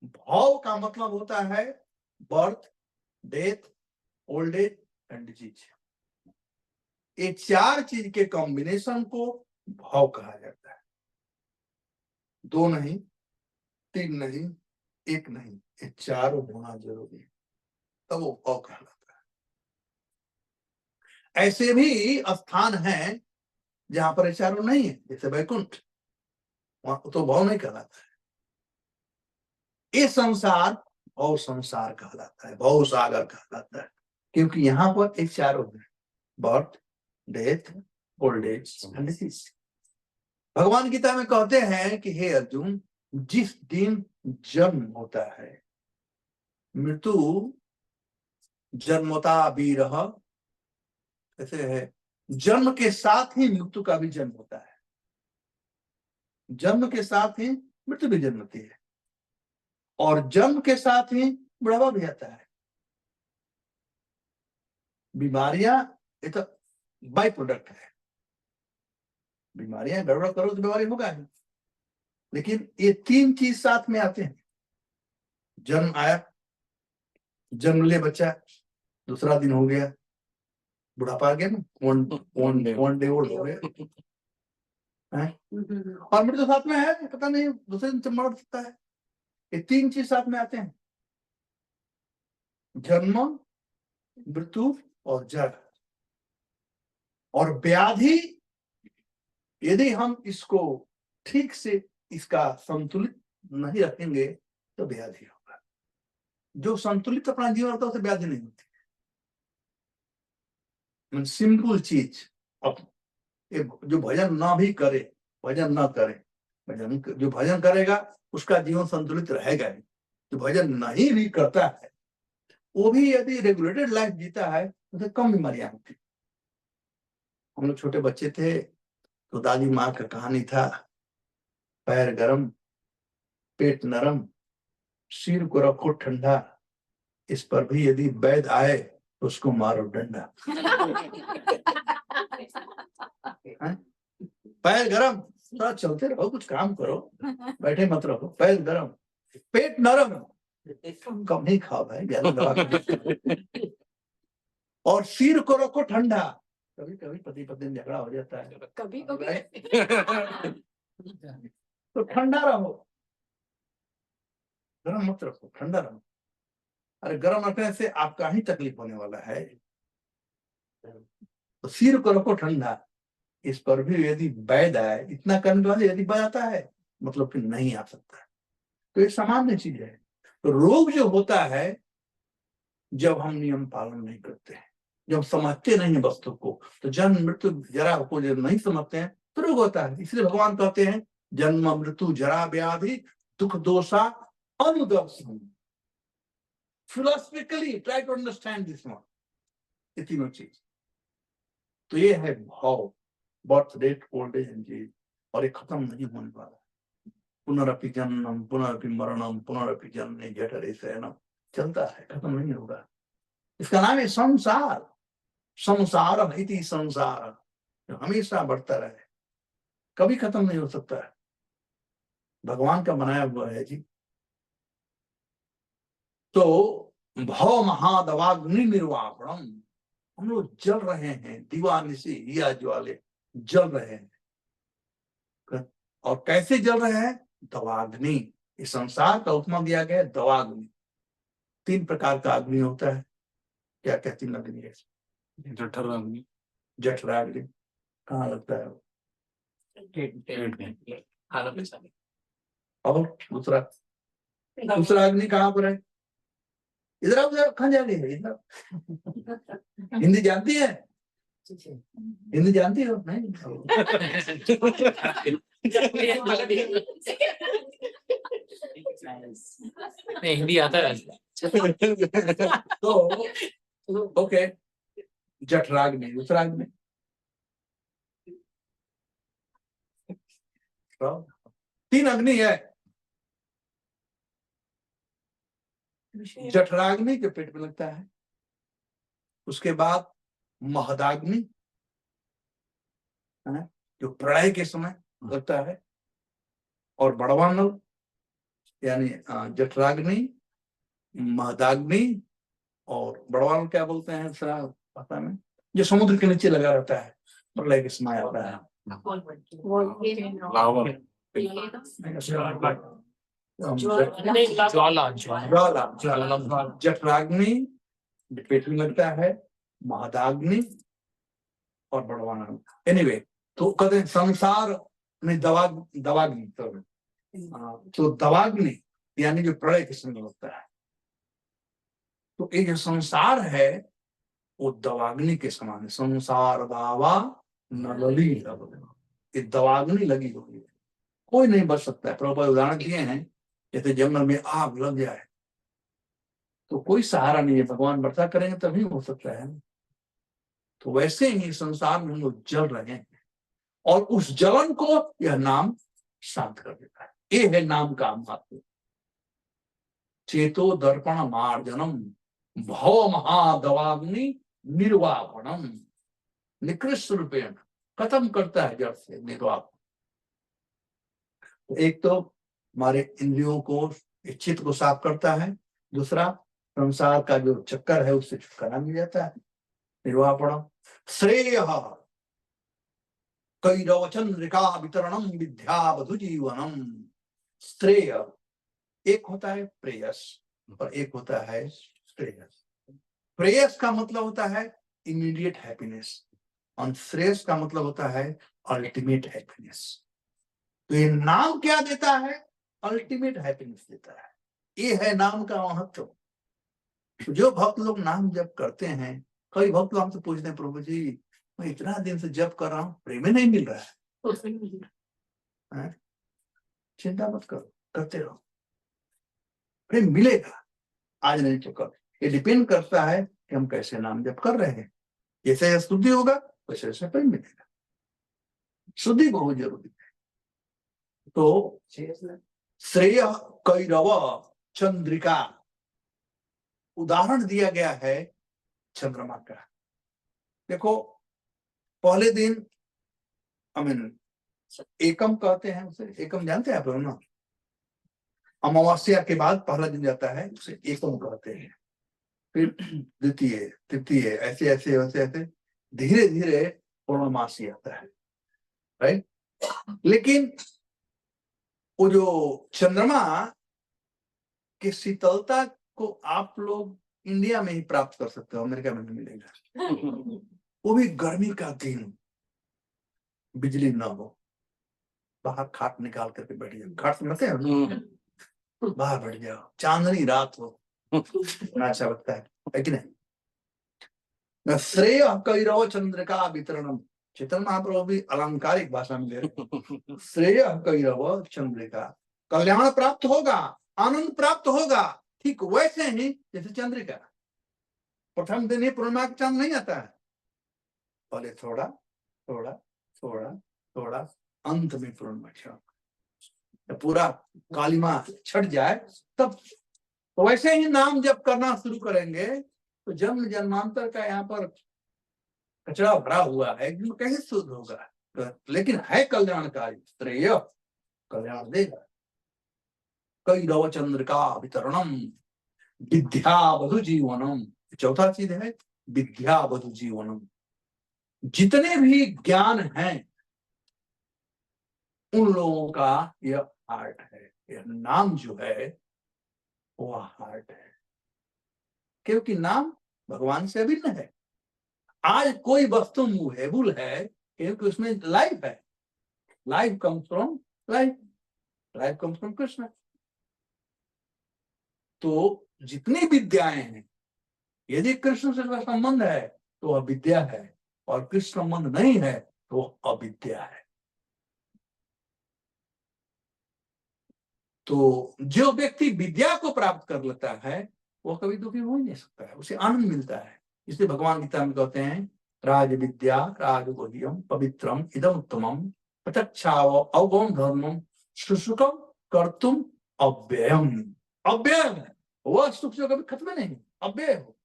भव का मतलब होता है birth, death, old age and disease. ये 4 चीज के कॉम्बिनेशन को भव कहा जाता है। 2 नहीं, 3 नहीं, 1 नहीं, ये 4 होना जरूरी है, तब वो भव कहलाता है। ऐसे भी स्थान हैं जहां पर ये चारों नहीं है, जैसे वैकुंठ, वहां तो भव नहीं कहलाता है। ये संसार भव संसार कहलाता है, भव सागर कहलाता है, क्योंकि यहाँ पर एक चारों है, birth, death, old age and disease. भगवान गीता में कहते हैं कि हे अर्जुन, जिस दिन जन्म होता है, मृत्यु जन्मता वीरः, ऐसे है, जन्म के साथ ही मृत्यु का भी जन्म होता है, जन्म के साथ ही मृत्यु भी जन्मती है, और जन्म के साथ ही बुढ़ापा भी आता है। बीमारियां ये तो बाई प्रोडक्ट है, बीमारियां गड़बड़ करो तो बीमारी होगा ही, लेकिन ये तीन चीज साथ में आते हैं। जन्म आया, जन्म ले बच्चा, दूसरा दिन हो गया, बुढ़ापा आ गया ना, वन डे ओल्ड हो गया, और मृत्यु साथ में है, पता नहीं दूसरे दिन से मर सकता है। ये तीन चीज साथ में आते हैं, जन्म, मृत्यु और जड़। और व्याधि, यदि हम इसको ठीक से इसका संतुलित नहीं रखेंगे तो व्याधि होगा। जो संतुलित अपना जीवन होता है उसे व्याधि नहीं होती। सिंपल चीज, अब जो भजन ना भी करे, भजन ना करे, भजन जो भजन करेगा उसका जीवन संतुलित रहेगा ही। जो भजन नहीं भी करता है वो भी यदि रेगुलेटेड लाइफ जीता है उसे कम बीमारियां होती। हम लोग छोटे बच्चे थे तो दादी माँ का कहानी था, पैर गरम, पेट नरम, सिर को रखो ठंडा, इस पर भी यदि वैद आए तो उसको मारो डंडा। पैर गरम, थोड़ा चलते रहो, कुछ काम करो, बैठे मत रहो। पैर गरम, पेट नरम, कम ही खाओ भाई, ज्यादा दवा। और सिर को रखो ठंडा, कभी कभी पति पत्नी झगड़ा हो जाता है, कभी तो ठंडा रहो, गरम मत रखो, ठंडा रहो। अरे गरम रखने से आपका ही तकलीफ होने वाला है। तो सिर को रखो ठंडा, इस पर भी यदि वैद आए, इतना करने वाले यदि वैद आता है मतलब फिर नहीं आ सकता। तो ये सामान्य चीज है। तो रोग जो होता है जब हम नियम पालन नहीं करते हैं, जब समझते नहीं है वस्तु को, तो जन्म मृत्यु जरा को जब नहीं समझते हैं तो रोग होता है। इसलिए भगवान कहते हैं जन्म मृत्यु जरा व्याधि दुख दोषा अनुदर्शन। Philosophically try to understand this one, ये तीनों चीज। तो ये है भाव, birth, death, old age and age, और ये खत्म नहीं होने वाला। पुनरपि जन्म पुनरपि मरणम पुनरपि जन्मे जठरे शयनम, चलता है, खत्म नहीं होगा। इसका नाम है संसार। संसार इति संसार, जो हमेशा बढ़ता रहे, कभी खत्म नहीं हो सकता है, भगवान का बनाया हुआ है जी। तो भव महादवाग्नि निर्वापणम, हम लोग जल रहे हैं, दीवानिसी हिया ज्वाले जल रहे हैं। और कैसे जल रहे हैं? दवाग्नि। इस संसार का उपमा दिया गया है दवाग्नि। तीन प्रकार का अग्नि होता है। क्या क्या तीन अग्नि है? जठराग्नि। जठराग्नि कहाँ लगता है? और दूसरा अग्नि कहाँ पर है? इधर आप कहाँ जा रही है? इधर हिंदी जानती है? हिंदी जानती हो? नहीं हिंदी आता है। तो ओके, जठराग्नि, दूसरा अग्नि तीन अग्नि है। जठराग्नि जो पेट में लगता है, उसके बाद महदाग्नि जो प्रलय के समय लगता है, और बड़वानल यानी जठराग्नि, महदाग्नि और बड़वानल क्या बोलते हैं भाषा में, जो समुद्र के नीचे लगा रहता है, प्रलय के समय आता है। ज्वाला, जठराग्नि पेट में लगता है, महदाग्नि और बड़वानल। एनीवे, तो कहते हैं संसार नहीं, दवाग्नि तो दवाग्नि यानी जो प्रलय के समय होता है। तो ये जो संसार है वो दवाग्नि के समान है। संसार दावा नलली, ये दवाग्नि लगी हुई है, कोई नहीं बच सकता है। प्रभुपाद उदाहरण दिए हैं, जैसे जंगल में आग लग जाए तो कोई सहारा नहीं है, भगवान वर्षा करेंगे तभी हो सकता है। तो वैसे ही संसार में हम लोग जल रहे हैं और उस जलन को यह नाम शांत कर देता है। ये है नाम का महत्व। चेतो दर्पण मार्जनम भव महादवाग्नि निर्वापणम, निकृष्ट रूपेण खत्म करता है जड़ से निर्वापन। एक तो हमारे इंद्रियों को, चित्त को साफ करता है, दूसरा संसार का जो चक्कर है उससे छुटकारा मिल जाता है, निर्वापणम। श्रेय कैरवचंद्रिका वितरणम विद्यावधु जीवनम। श्रेय एक होता है प्रेयस और एक होता है श्रेयस। प्रेयस का मतलब होता है इमीडिएट हैप्पीनेस और श्रेयस का मतलब होता है अल्टीमेट हैप्पीनेस। तो ये नाम क्या देता है? अल्टीमेट हैप्पीनेस देता है। ये है नाम का महत्व। जो भक्त लोग नाम जप करते हैं, कई भक्त लोग हमसे पूछते हैं, प्रभु जी मैं इतना दिन से जप कर रहा हूँ, प्रेम नहीं मिल रहा है। चिंता मत करो, करते रहो, प्रेम मिलेगा, आज नहीं तो कल। ये डिपेंड करता है कि हम कैसे नाम जप कर रहे हैं। जैसे शुद्धि होगा वैसे वैसे प्रेम मिलेगा। शुद्धि बहुत जरूरी है। तो श्रेय कैरव चंद्रिका, उदाहरण दिया गया है चंद्रमा का। देखो पहले दिन एकम कहते हैं उसे, एकम जानते हैं आप लोग ना? अमावस्या के बाद पहला दिन जाता है, उसे एकम कहते हैं। फिर द्वितीय, तृतीय, ऐसे ऐसे ऐसे ऐसे धीरे धीरे पूर्णमासी आता है, राइट। लेकिन वो जो चंद्रमा की शीतलता को आप लोग इंडिया में ही प्राप्त कर सकते हो, अमेरिका में नहीं मिलेगा। वो भी गर्मी का दिन, बिजली ना हो, बाहर खाट निकाल करके बैठ जाओ। खाट समझते हैं? बाहर बैठ जाओ, चांदनी रात हो, अच्छा लगता है कि नहीं? श्रेय कैरव चंद्रिका वितरणम, चैतन्य महाप्रभु भी अलंकारिक भाषा में ले रहे। श्रेय कैरव चंद्रिका, कल्याण प्राप्त होगा, आनंद प्राप्त होगा, ठीक वैसे ही जैसे चंद्रिका। प्रथम दिन ही पूर्णिमा का चांद नहीं आता है, पहले थोड़ा थोड़ा थोड़ा थोड़ा, अंत में पूर्णिमा चांद, पूरा कालिमा छट जाए तब। तो वैसे ही नाम जब करना शुरू करेंगे तो जन्म जन्मांतर का यहाँ पर कचरा भरा हुआ है, कैसे शुद्ध होगा? लेकिन है कल्याणकारी, श्रेय कल्याण देगा। कैरव चंद्रिका वितरणम विद्यावधु जीवनम, चौथा चीज है विद्यावधु जीवनम। जितने भी ज्ञान हैं उन लोगों का यह हार्ट है, यह नाम जो है वो हार्ट है, क्योंकि नाम भगवान से अभिन्न है। आज कोई वस्तु मूवेबल है क्योंकि उसमें लाइफ है। Life comes from life, life comes from Krishna. तो जितनी विद्याएं हैं, यदि कृष्ण से संबंध है तो वह विद्या है, और कृष्ण संबंध नहीं है तो अविद्या है। तो जो व्यक्ति विद्या को प्राप्त कर लेता है वो कभी दुखी हो ही नहीं सकता है, उसे आनंद मिलता है। इसलिए भगवान गीता में कहते हैं, राज विद्या राजगोह्यम पवित्रम इदम उत्तमम प्रत्यक्षाव अवगम धर्मम सुसुखम कर्तुम अव्ययम। अव्यय है वह सुख जो कभी खत्म नहीं, अव्यय हो।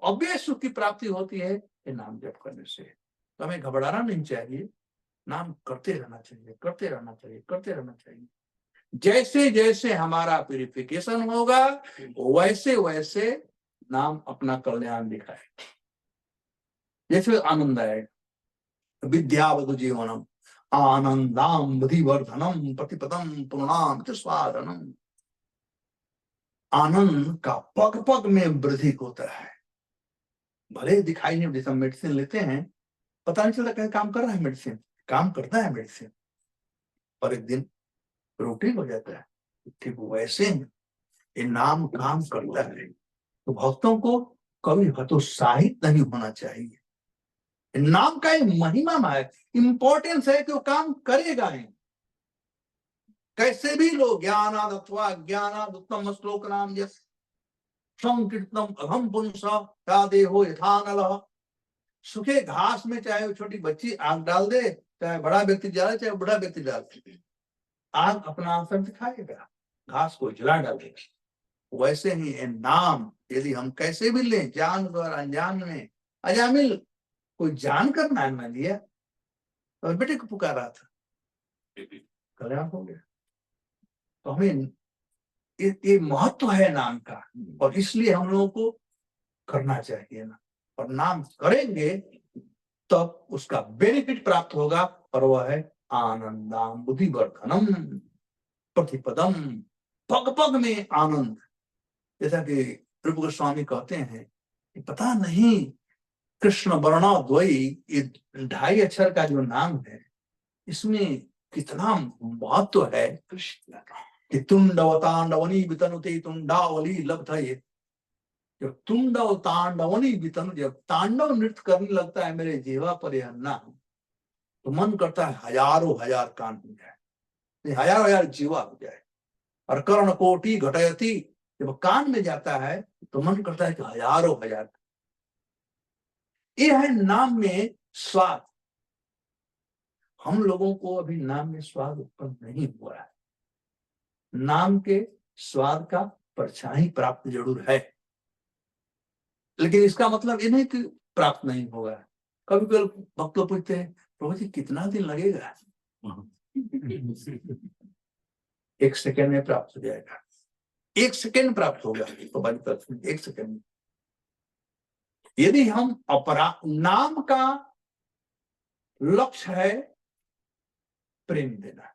अव्यय सुख की प्राप्ति होती है ये नाम जप करने से। तो हमें घबराना नहीं चाहिए, नाम करते रहना चाहिए, करते रहना चाहिए, करते रहना चाहिए। जैसे जैसे हमारा प्यूरिफिकेशन होगा वैसे वैसे नाम अपना कल्याण दिखाए। जैसे आनंद आएगा, विद्यावधु जीवनम आनंदाम बुद्धिवर्धनम प्रतिपदम पूर्णाम स्वादनम। आनंद का पग पग में वृद्धि होता है। भले दिखाई नहीं, जैसे मेडिसिन लेते हैं पता नहीं चलता कहीं काम कर रहा है मेडिसिन, काम करता है मेडिसिन, और एक दिन रूटीन हो जाता है। ठीक वैसे ही ये नाम काम करता है। तो भक्तों को कभी हतोत्साहित नहीं होना चाहिए। नाम का एक महिमा है, इंपॉर्टेंस है कि वो काम करेगा ही। कैसे भी लोग ज्ञानाद अथवा ज्ञानाद उत्तम श्लोक नाम यस संकीर्तनम अहम पुंसा या देहो यथानलः। सूखे घास में चाहे वो छोटी बच्ची आग डाल दे, चाहे बड़ा व्यक्ति डाले, चाहे बड़ा व्यक्ति डाले, आग अपना असर दिखाएगा, घास को जला डालेगा। वैसे ही नाम यदि हम कैसे भी लें, जान और अनजान में, अजामिल कोई जान कर नाम न लिया, तो बेटे को पुकारा था, कल्याण हो गया। तो हमें ये महत्व है नाम का, और इसलिए हम लोगों को करना चाहिए ना। और नाम करेंगे तब उसका बेनिफिट प्राप्त होगा, और वह है आनंदाम बुद्धिवर्धनम प्रतिपदम, पग पग में आनंद। जैसा कि रूप गोस्वामी कहते हैं कि पता नहीं कृष्ण वर्णाद्वयी, ये 2.5 अक्षर का जो नाम है, इसमें कितना महत्व है। कृष्ण कि तुंडवतांडवनी वितनुते तुंडावली लब्धये। जब तुंडव तांडवनी वितनु, जब तांडव नृत्य करने लगता है मेरे जीवा पर यह नाम, तो मन करता है हजारों हजार कान हो जाए, हजारों हजार जीवा हो जाए। और कर्ण कोटि घटयति, जब कान में जाता है तो मन करता है कि हजारों हजार। ये है नाम में स्वाद। हम लोगों को अभी नाम में स्वाद उत्पन्न नहीं हुआ है। नाम के स्वाद का परछाई प्राप्त जरूर है, लेकिन इसका मतलब ये नहीं कि प्राप्त नहीं होगा। कभी कभी भक्त लोग पूछते हैं, प्रभु जी कितना दिन लगेगा? 1 सेकेंड में प्राप्त हो जाएगा। 1 सेकेंड प्राप्त होगा, तो 1 सेकेंड में। यदि हम नाम का लक्ष्य है प्रेम देना,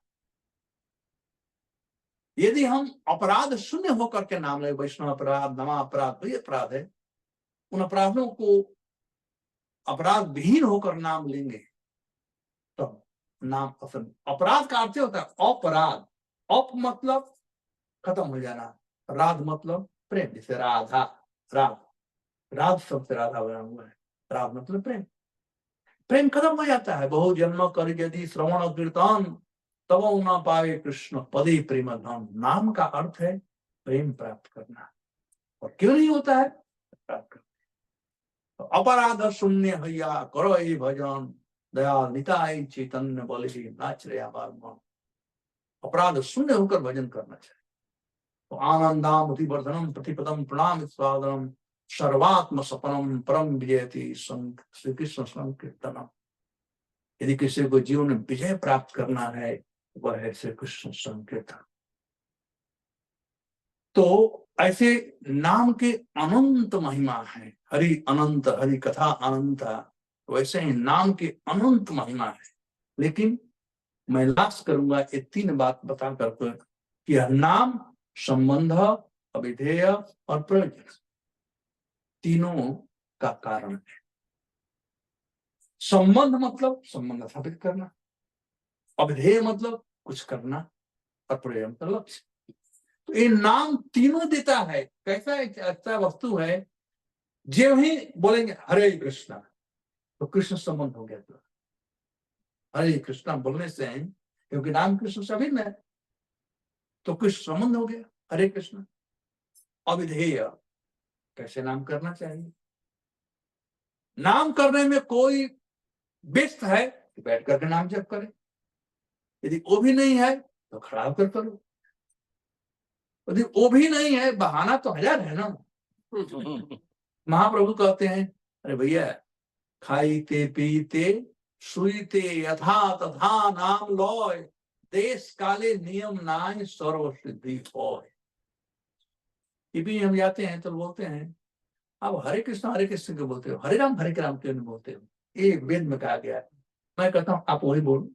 यदि हम अपराध शून्य होकर के नाम ले, वैष्णव अपराध, नमा अपराध, तो ये अपराध है, उन अपराधों को अपराध विहीन होकर नाम लेंगे तो नाम पसंद। अपराध का अर्थ होता है अपराध। अप मतलब खत्म हो जाना, राध मतलब प्रेम। जैसे राधा, राध शब्द से राधा बना हुआ है, राध मतलब प्रेम। प्रेम खत्म हो जाता है। बहु जन्म कर यदि श्रवण कीर्तन तब ना पावे कृष्ण पदे प्रेम धन। नाम का अर्थ है प्रेम प्राप्त करना। और क्यों नहीं होता है? प्राप्त करना। तो अपराध शून्य हैया करो ये भजन, दयाल निताई चैतन्य बलि नाच रे मन। अपराध शून्य होकर भजन करना चाहिए। तो आनंदाम अतिवर्धनम प्रतिपदम प्रणाम स्वादनम सर्वात्म सपनम परम विजयति श्री कृष्ण संकीर्तनम। यदि किसी को जीवन में विजय प्राप्त करना है, वह है श्री कृष्ण संकीर्तन। तो ऐसे नाम के अनंत महिमा है। हरि अनंत, हरि कथा अनंत, वैसे ही नाम के अनंत महिमा है। लेकिन मैं लास्ट करूंगा ये 3 बात बता करके कि यह नाम संबंध, अविधेय और प्रयोजन, तीनों का कारण है। संबंध मतलब संबंध स्थापित करना, अविधेय मतलब कुछ करना, और प्रयोजन का लक्ष्य। तो ये नाम तीनों देता है। कैसा ऐसा वस्तु है, जो ही बोलेंगे हरे कृष्णा तो कृष्ण संबंध हो गया। तो हरे कृष्णा बोलने से, क्योंकि नाम कृष्ण से अभिन्न है, तो कृष्ण संबंध हो गया, हरे कृष्णा। अविधेय, कैसे नाम करना चाहिए। नाम करने में कोई व्यस्त है तो बैठ करके नाम जप करे, यदि वो भी नहीं है तो खड़ा होकर करो, यदि वो भी नहीं है, बहाना तो 1000 है ना। महाप्रभु कहते हैं, अरे भैया खाईते पीते सुईते यथा तथा नाम लॉय, देश काले नियम नाय सर्व सिद्धि होय। ये भी हम जाते हैं तो बोलते हैं अब हरे कृष्ण क्यों बोलते हो, हरे राम क्यों नहीं बोलते हो? ये वेद में कहा गया है। मैं कहता हूँ आप वही बोलो।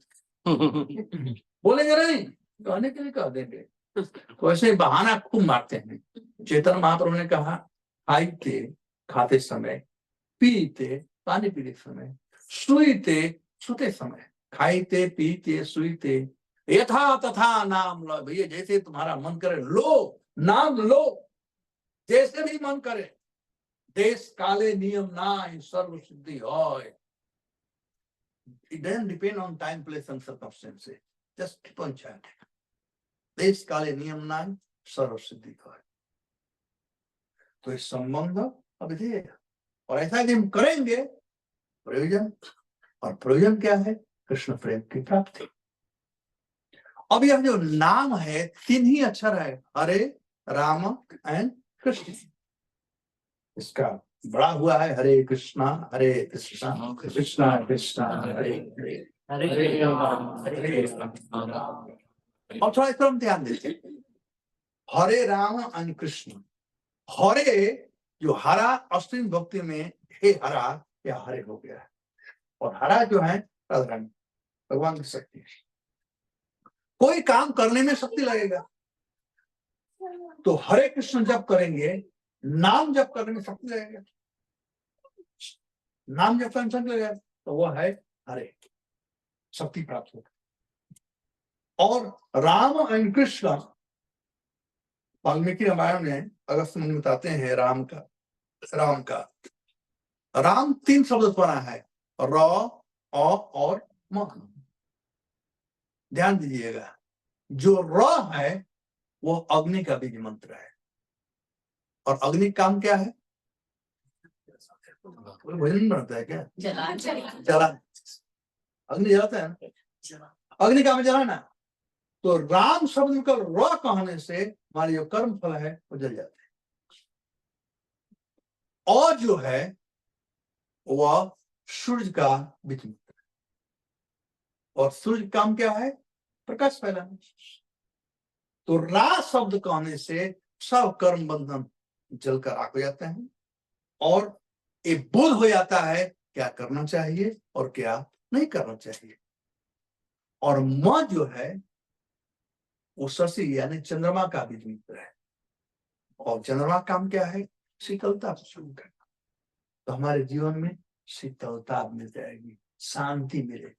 बोलेंगे नहीं तो आने के लिए कह देंगे। तो ऐसे बहाना खूब मारते हैं। चैतन्य महाप्रभु ने कहा खाते समय, पीते पानी पीते समय, सुईते सोते समय, खाईते पीते सुईते यथा तथा नाम लो। भैया जैसे तुम्हारा मन करे लो, नाम लो, जैसे भी मन करे। देश काले नियम नाय सर्व सिद्धि होय। It doesn't depend on time, place and circumstances. Just keep on chanting. देश काले नियम नाय सर्व सिद्धि होय। तो इस संबंध अविधेय, और ऐसा यदि हम करेंगे प्रयोजन, और प्रयोजन क्या है? कृष्ण प्रेम की प्राप्ति। अब यह जो नाम है 3 ही अक्षर है, हरे राम एंड कृष्ण। इसका बड़ा हुआ है हरे कृष्णा कृष्णा कृष्णा हरे हरे हरे हरे राम। और थोड़ा इस तरफ ध्यान दीजिए, हरे राम एंड कृष्ण। हरे जो हरा अश्विन भक्ति में हे हरा या हरे हो गया है, और हरा जो है राधारानी भगवान की शक्ति है। कोई काम करने में शक्ति लगेगा, तो हरे कृष्ण जप करेंगे, नाम जप करने में शक्ति लगेगा। नाम जप करने में शक्ति लगेगा तो वह है हरे, शक्ति प्राप्त होगा। और राम एंड कृष्ण, वाल्मीकि रामायण में अगस्त मुनि बताते हैं राम का राम 3 शब्द बना है, र, अ और म। ध्यान दीजिएगा, जो र है वो अग्नि का बीज मंत्र है, और अग्नि काम क्या है? भोजन बनता है क्या? जला। अग्नि जलाता है ना, अग्नि काम जलाना। तो राम शब्द का र कहने से हमारे जो कर्म फल है वो जल जाते हैं। और जो है वह सूर्य का बीज मंत्र है, और सूर्य काम क्या है? प्रकाश फैलाना। तो रा शब्द कहने से सब कर्म बंधन जलकर आग हो जाते हैं, और एक बोध हो जाता है क्या करना चाहिए और क्या नहीं करना चाहिए। और म जो है वो शशि यानी चंद्रमा का बीज मित्र है, और चंद्रमा काम क्या है? शीतलता प्रदान करना। तो हमारे जीवन में शीतलता मिल जाएगी, शांति मिलेगी।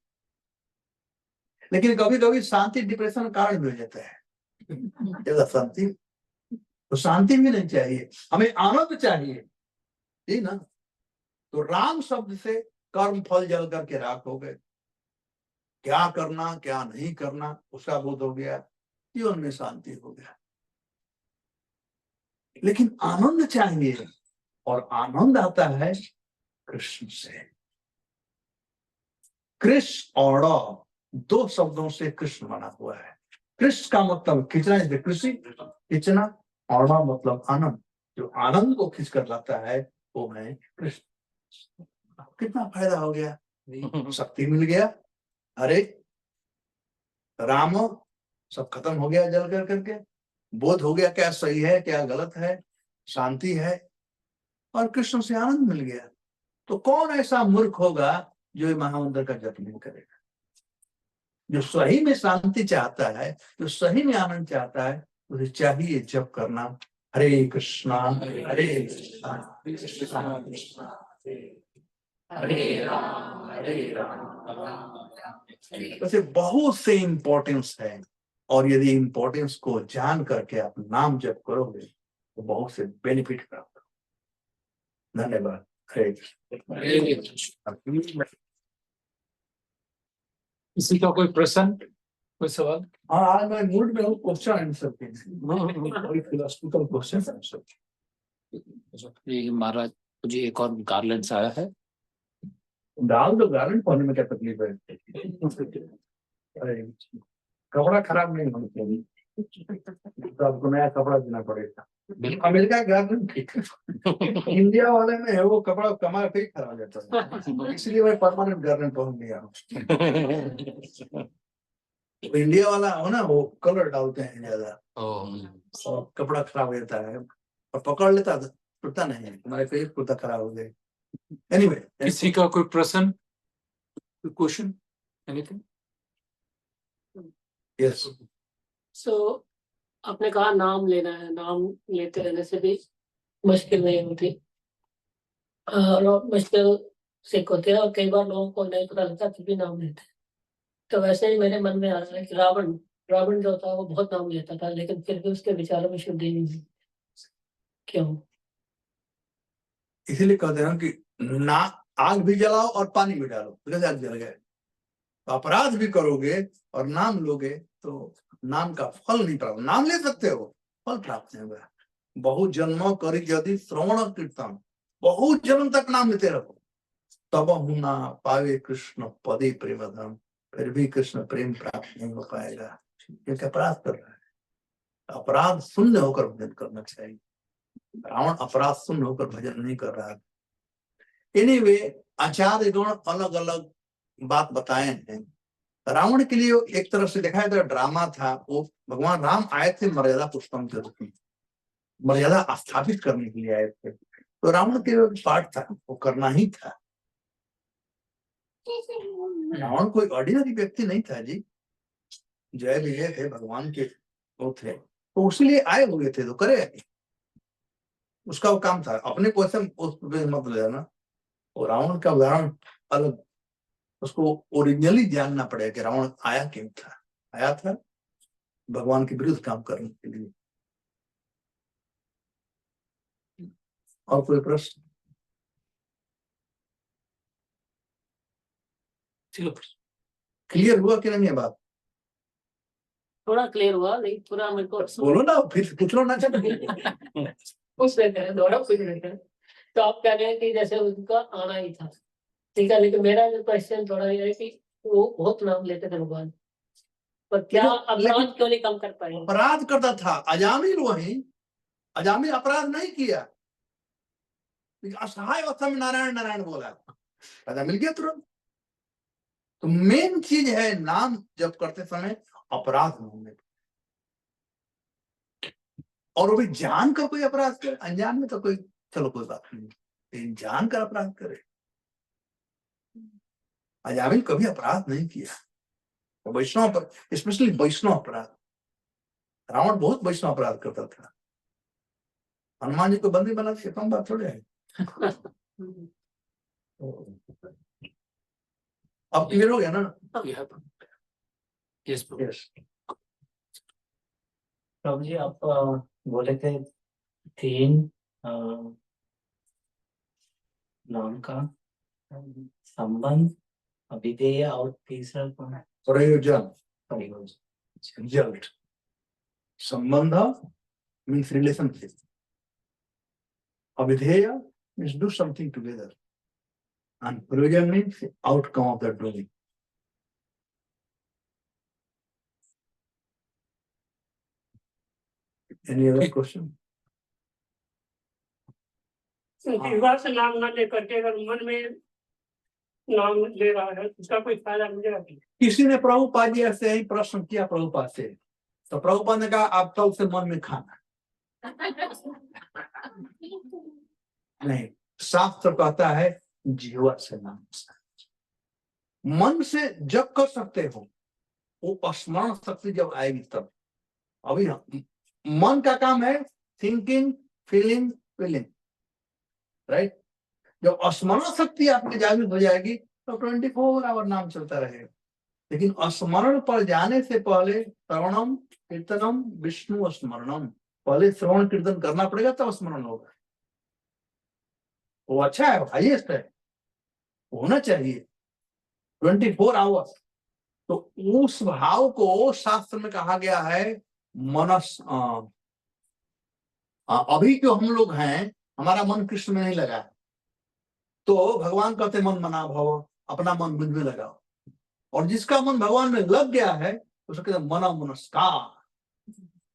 लेकिन कभी कभी शांति डिप्रेशन का कारण भी हो जाता है। ज्यादा शांति, तो शांति भी नहीं चाहिए, हमें आनंद चाहिए, ठीक ना। तो राम शब्द से कर्म फल जल करके राख हो गए, क्या करना क्या नहीं करना उसका बोध हो गया, जीवन में शांति हो गया। लेकिन आनंद चाहिए, और आनंद आता है कृष्ण से। कृष्ण और 2 शब्दों से कृष्ण बना हुआ है। कृष्ण का मतलब खींचना, इसलिए कृषि खींचना, और मतलब आनंद, जो आनंद को खींच कर लाता है वो है कृष्ण। कितना फायदा हो गया, शक्ति मिल गया, हरे राम सब खत्म हो गया जल कर करके, बोध हो गया क्या सही है क्या गलत है, शांति है, और कृष्ण से आनंद मिल गया। तो कौन ऐसा मूर्ख होगा जो महामंत्र का जप नहीं करेगा? जो सही में शांति चाहता है, जो सही में आनंद चाहता है, उसे चाहिए जप करना, हरे कृष्णा कृष्णा कृष्णा हरे राम वैसे बहुत से इम्पोर्टेंस है, और यदि इम्पोर्टेंस को जान करके आप नाम जप करोगे तो बहुत से बेनिफिट प्राप्त होगा। धन्यवाद। हरे कृष्ण। किसी का कोई प्रश्न, कोई सवाल? हाँ, आज मैं मूड में हूँ क्वेश्चन आंसर के लिए, फिलोसफिकल क्वेश्चन आंसर। ये महाराज मुझे एक और गार्लैंड्स आया है, डाल दो, गारंट पहनने में क्या तकलीफ है? अरे कपड़ा खराब नहीं होना चाहिए, तो आपको नया कपड़ा देना पड़ेगा। अमेरिका गारंट ठीक है, इंडिया वाले में है वो कपड़ा कमा के ही खराब जाता है, इसलिए मैं परमानेंट गारंट पहन लिया हूँ। इंडिया वाला हो ना, वो कलर डालते हैं ज्यादा, और कपड़ा खराब हो जाता है, और पकड़ लेता टूटता नहीं है, तुम्हारे फेस कुर्ता खराब हो गए। एनीवे, किसी का कोई प्रश्न, क्वेश्चन, एनीथिंग? यस। सो आपने कहा नाम लेना है, नाम लेते रहने से भी मुश्किल नहीं होती, और मुश्किल सिख होते हैं और कई बार लोगों को नहीं पता लगता फिर भी नाम लेते हैं। तो वैसे ही मेरे मन में आ रहा है कि रावण रावण जो था वो बहुत नाम लेता था, लेकिन फिर भी उसके विचारों में शुद्धि नहीं हुई। क्यों? इसीलिए कहते हैं कि ना आग भी जलाओ और पानी भी डालो तो कैसे आग जल गए। तो अपराध भी करोगे और नाम लोगे तो नाम का फल नहीं प्राप्त। नाम ले सकते हो, फल प्राप्त नहीं होगा। बहुत जन्मों करी यदि श्रवण कीर्तन, बहुत जन्म तक नाम लेते रहो, तब ना पावे कृष्ण पदे प्रेम धर्म, फिर भी कृष्ण प्रेम प्राप्त नहीं हो पाएगा, क्योंकि अपराध कर रहा है। अपराध शून्य होकर भजन करना चाहिए। रावण अपराध शून्य होकर भजन नहीं कर रहा है। एनीवे, आचार्य गण अलग अलग बात बताए हैं। रावण के लिए एक तरफ से देखा जाए तो ड्रामा था। वो भगवान राम आए थे मर्यादा पुष्पम के रूप में, मर्यादा स्थापित करने के लिए आए थे। तो रावण के पार्ट था, वो करना ही था। रावण कोई ऑर्डिनरी व्यक्ति नहीं था जी, जय विजय थे, भगवान के वो थे, तो उसलिए आए हुए थे तो करे। उसका वो काम था। अपने को ऐसे मत ले जाना। और रावण का उदाहरण अलग, उसको ओरिजिनली जानना पड़ेगा कि रावण आया क्यों था। आया था भगवान के विरुद्ध काम करने के लिए। और कोई प्रश्न? चलो, क्लियर हुआ कि नहीं है बात? थोड़ा क्लियर हुआ, नहीं पूरा मेरे को बोलो ना, फिर पूछ लो ना। पूछ लेते हैं, दोबारा पूछ लेते हैं। तो आप कह रहे हैं कि जैसे उनका आना ही था, ठीक है, लेकिन मेरा जो क्वेश्चन थोड़ा ये है कि वो बहुत नाम लेते थे भगवान, पर क्या अपराध क्यों नहीं कम कर पाए? अपराध करता था अजामिल, वही अजामिल अपराध नहीं किया, असहाय अवस्था में नारायण नारायण बोला, पैदा मिल गया तुरंत। तो मेन चीज है नाम जब करते समय अपराध नहीं होने। और वो भी जान कर कोई अपराध करे, अनजान में तो कोई चलो कोई बात नहीं, लेकिन जान कर अपराध करे। अजामिल कभी अपराध नहीं किया, तो वैष्णव पर, स्पेशली वैष्णव अपराध। रावण बहुत वैष्णव अपराध करता था। हनुमान जी को बंदी बना के कम बात थोड़ी है। अब क्लियर हो गया ना? Yes yes. प्रभु जी, आप बोले थे 3 नाम का संबंध, अभिधेय और तीसरा कौन है? प्रयोजन, प्रयोजन। रिजल्ट। संबंध मीन्स रिलेशनशिप, अभिधेय means do something together, and प्रयोजन means outcome of the doing. Any other question? विवाह से नाम न लेकर के अगर मन में नाम ले रहा है उसका कोई फायदा मिलेगा? किसी ने प्रभुपाद जी ऐसे ही प्रश्न किया प्रभुपाद से, तो प्रभुपाद ने कहा आप कल से मन में खाना नहीं। शास्त्र कहता है जीवा से नाम, मन से जब कर सकते हो, वो स्मरण शक्ति जब आएगी तब। अभी मन का काम है थिंकिंग, फीलिंग, फीलिंग, राइट। जब स्मरण शक्ति आपकी जागृत हो जाएगी तो 24 आवर नाम चलता रहेगा। लेकिन स्मरण पर जाने से पहले श्रवणम कीर्तनम विष्णु स्मरणम, पहले श्रवण कीर्तन करना पड़ेगा तब स्मरण होगा। वो अच्छा है, हाईएस्ट है, होना चाहिए 24 आवर्स। तो उस भाव को शास्त्र में कहा गया है मनस। अभी जो हम लोग हैं, हमारा मन कृष्ण में नहीं लगा, तो भगवान कहते मन मना भव, अपना मन मुझ में लगाओ। और जिसका मन भगवान में लग गया है उसको कहते मना मनस्कार,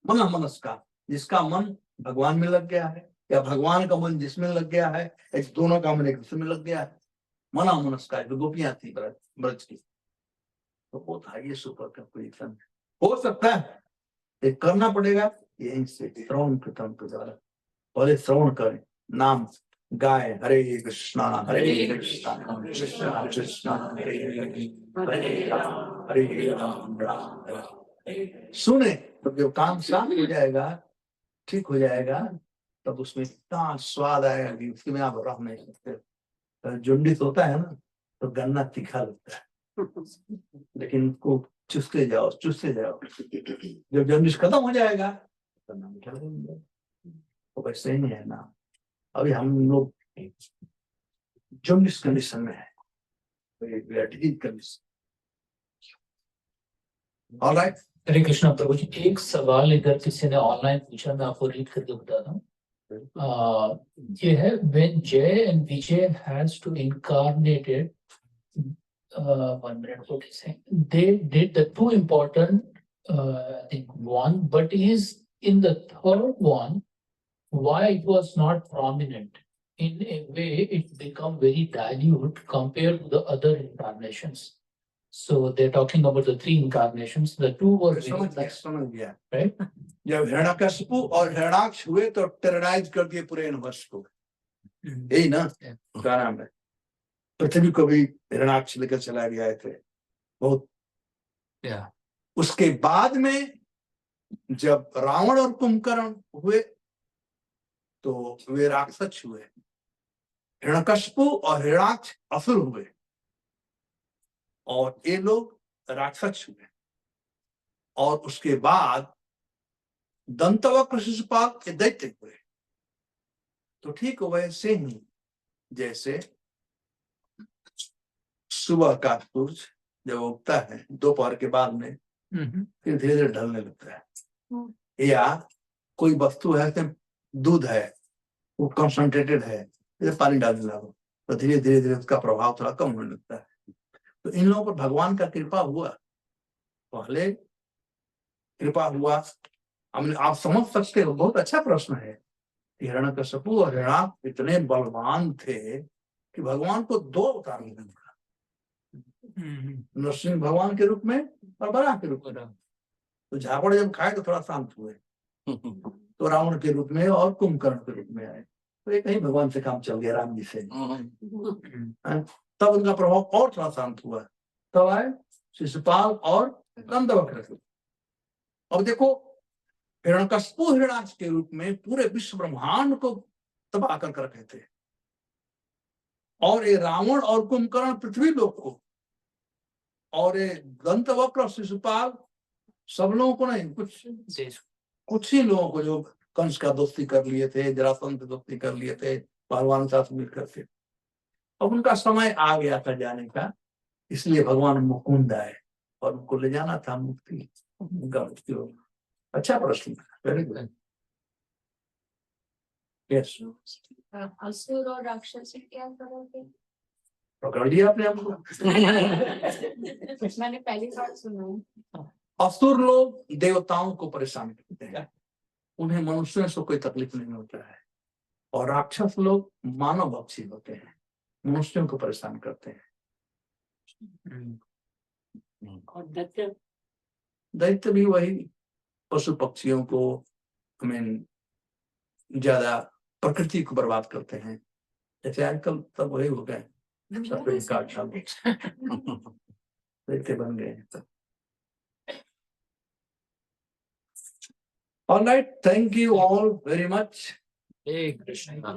मना मनस्कार। जिसका मन भगवान में लग गया है या भगवान का मन जिसमें लग गया है, इस दोनों का मन एक दूसरे में लग गया है, मना मनस्कार। जो गोपियां थी ब्रज की, तो वो था ये सुपर का पोजिशन। हो सकता है ये करना पड़ेगा यहीं से श्रवण कीर्तन के द्वारा। पहले श्रवण करें, नाम गाय, हरे कृष्णा कृष्णा कृष्णा हरे राम राम राम। सुने तो जब काम शांत हो जाएगा, ठीक हो जाएगा, तब उसमें इतना स्वाद आएगा कि उसके में आप रह नहीं सकते। जॉन्डिस होता है ना तो गन्ना तीखा लगता है, लेकिन उसको चूसते जाओ जब जॉन्डिस खत्म हो जाएगा तो गन्ना मीठा लगेगा। तो वैसे ही है ना, अभी हम लोग जॉन्डिस कंडीशन में है, कंडीशन। ऑलराइट, हरे कृष्णा प्रभु जी, एक सवाल इधर किसी ने ऑनलाइन पूछा, मैं आपको रीड करके बताता हूँ। ये है, when Jay and Vijay has to incarnated, 1 minute, what is it? They did the 2 important, I think 1, but is in the 3rd one, why it was not prominent? In a way, it become very dilute compared to the other incarnations. So they're talking about the 3 incarnations. The 2 were very समझ गया, right? जब हिरण्यकशिपु और हिरण्याक्ष हुए तो terrorise कर दिए पूरे universe को, यही ना क्या नाम है, पृथ्वी को भी हिरण्याक्ष लेकर चला गया थे बहुत। उसके बाद में जब रावण और कुंभकर्ण हुए तो वे राक्षस हुए, हिरण्यकशिपु और हिरण्याक्ष असुर हुए और ये लोग राक्षस हुए। और उसके बाद दंतवक्र शिशुपाल के दैत्य हुए। तो ठीक वैसे ही जैसे सुबह का सूरज जब उगता है दोपहर के बाद में फिर धीरे धीरे ढलने लगता है, या कोई वस्तु है, दूध है, वो कंसंट्रेटेड है, जैसे पानी डालने लगो तो धीरे धीरे उसका प्रभाव थोड़ा कम होने लगता है। तो इन लोगों पर भगवान का कृपा हुआ, पहले कृपा हुआ। आप समझ सकते हो, बहुत अच्छा प्रश्न है। हिरण्यकशिपु और हिरण्याक्ष इतने बलवान थे कि भगवान को 2 अवतार मिला, नरसिंह भगवान के रूप में और बराह के रूप में। तो झापड़ जब खाए तो थोड़ा शांत हुए, तो रावण के रूप में और कुंभकर्ण के रूप में आए। तो एक ही भगवान से काम चल गया, राम जी से। तब उनका प्रभाव और थोड़ा शांत हुआ, तब आए शिशुपाल और दंतवक्र। अब देखो, हिरण्यकशिपु हिरण्याक्ष के रूप में पूरे विश्व ब्रह्मांड को तबाह कर रखे थे, और ये रावण और कुंभकर्ण पृथ्वी लोक को, और ये दंतवक्र और शिशुपाल सब लोगों को नहीं, कुछ ही लोगों को, जो कंस का दोस्ती कर लिए थे, जरासंध से दोस्ती कर लिए थे, भगवान के साथ मिलकर के। अब उनका समय आ गया था जाने का, इसलिए भगवान मुकुंद आए और उनको ले जाना था मुक्ति, उनका मुक्ति होगा। अच्छा प्रश्न, वेरी गुड। यस, असुर और राक्षस क्या करोगे? पकड़ लिया आपने हमको। मैंने पहली बार सुना। असुर लोग देवताओं को परेशान करते हैं, उन्हें मनुष्यों से कोई तकलीफ नहीं होता है, और राक्षस लोग मानव भक्षी होते हैं, मनुष्यों को परेशान करते हैं। और दैत्य दैत्य भी वही पशु पक्षियों को, ज्यादा प्रकृति को बर्बाद करते हैं। जैसे आजकल सब वही हो गए, दैत्य बन गए। All right, thank you all very much. Hey Krishna.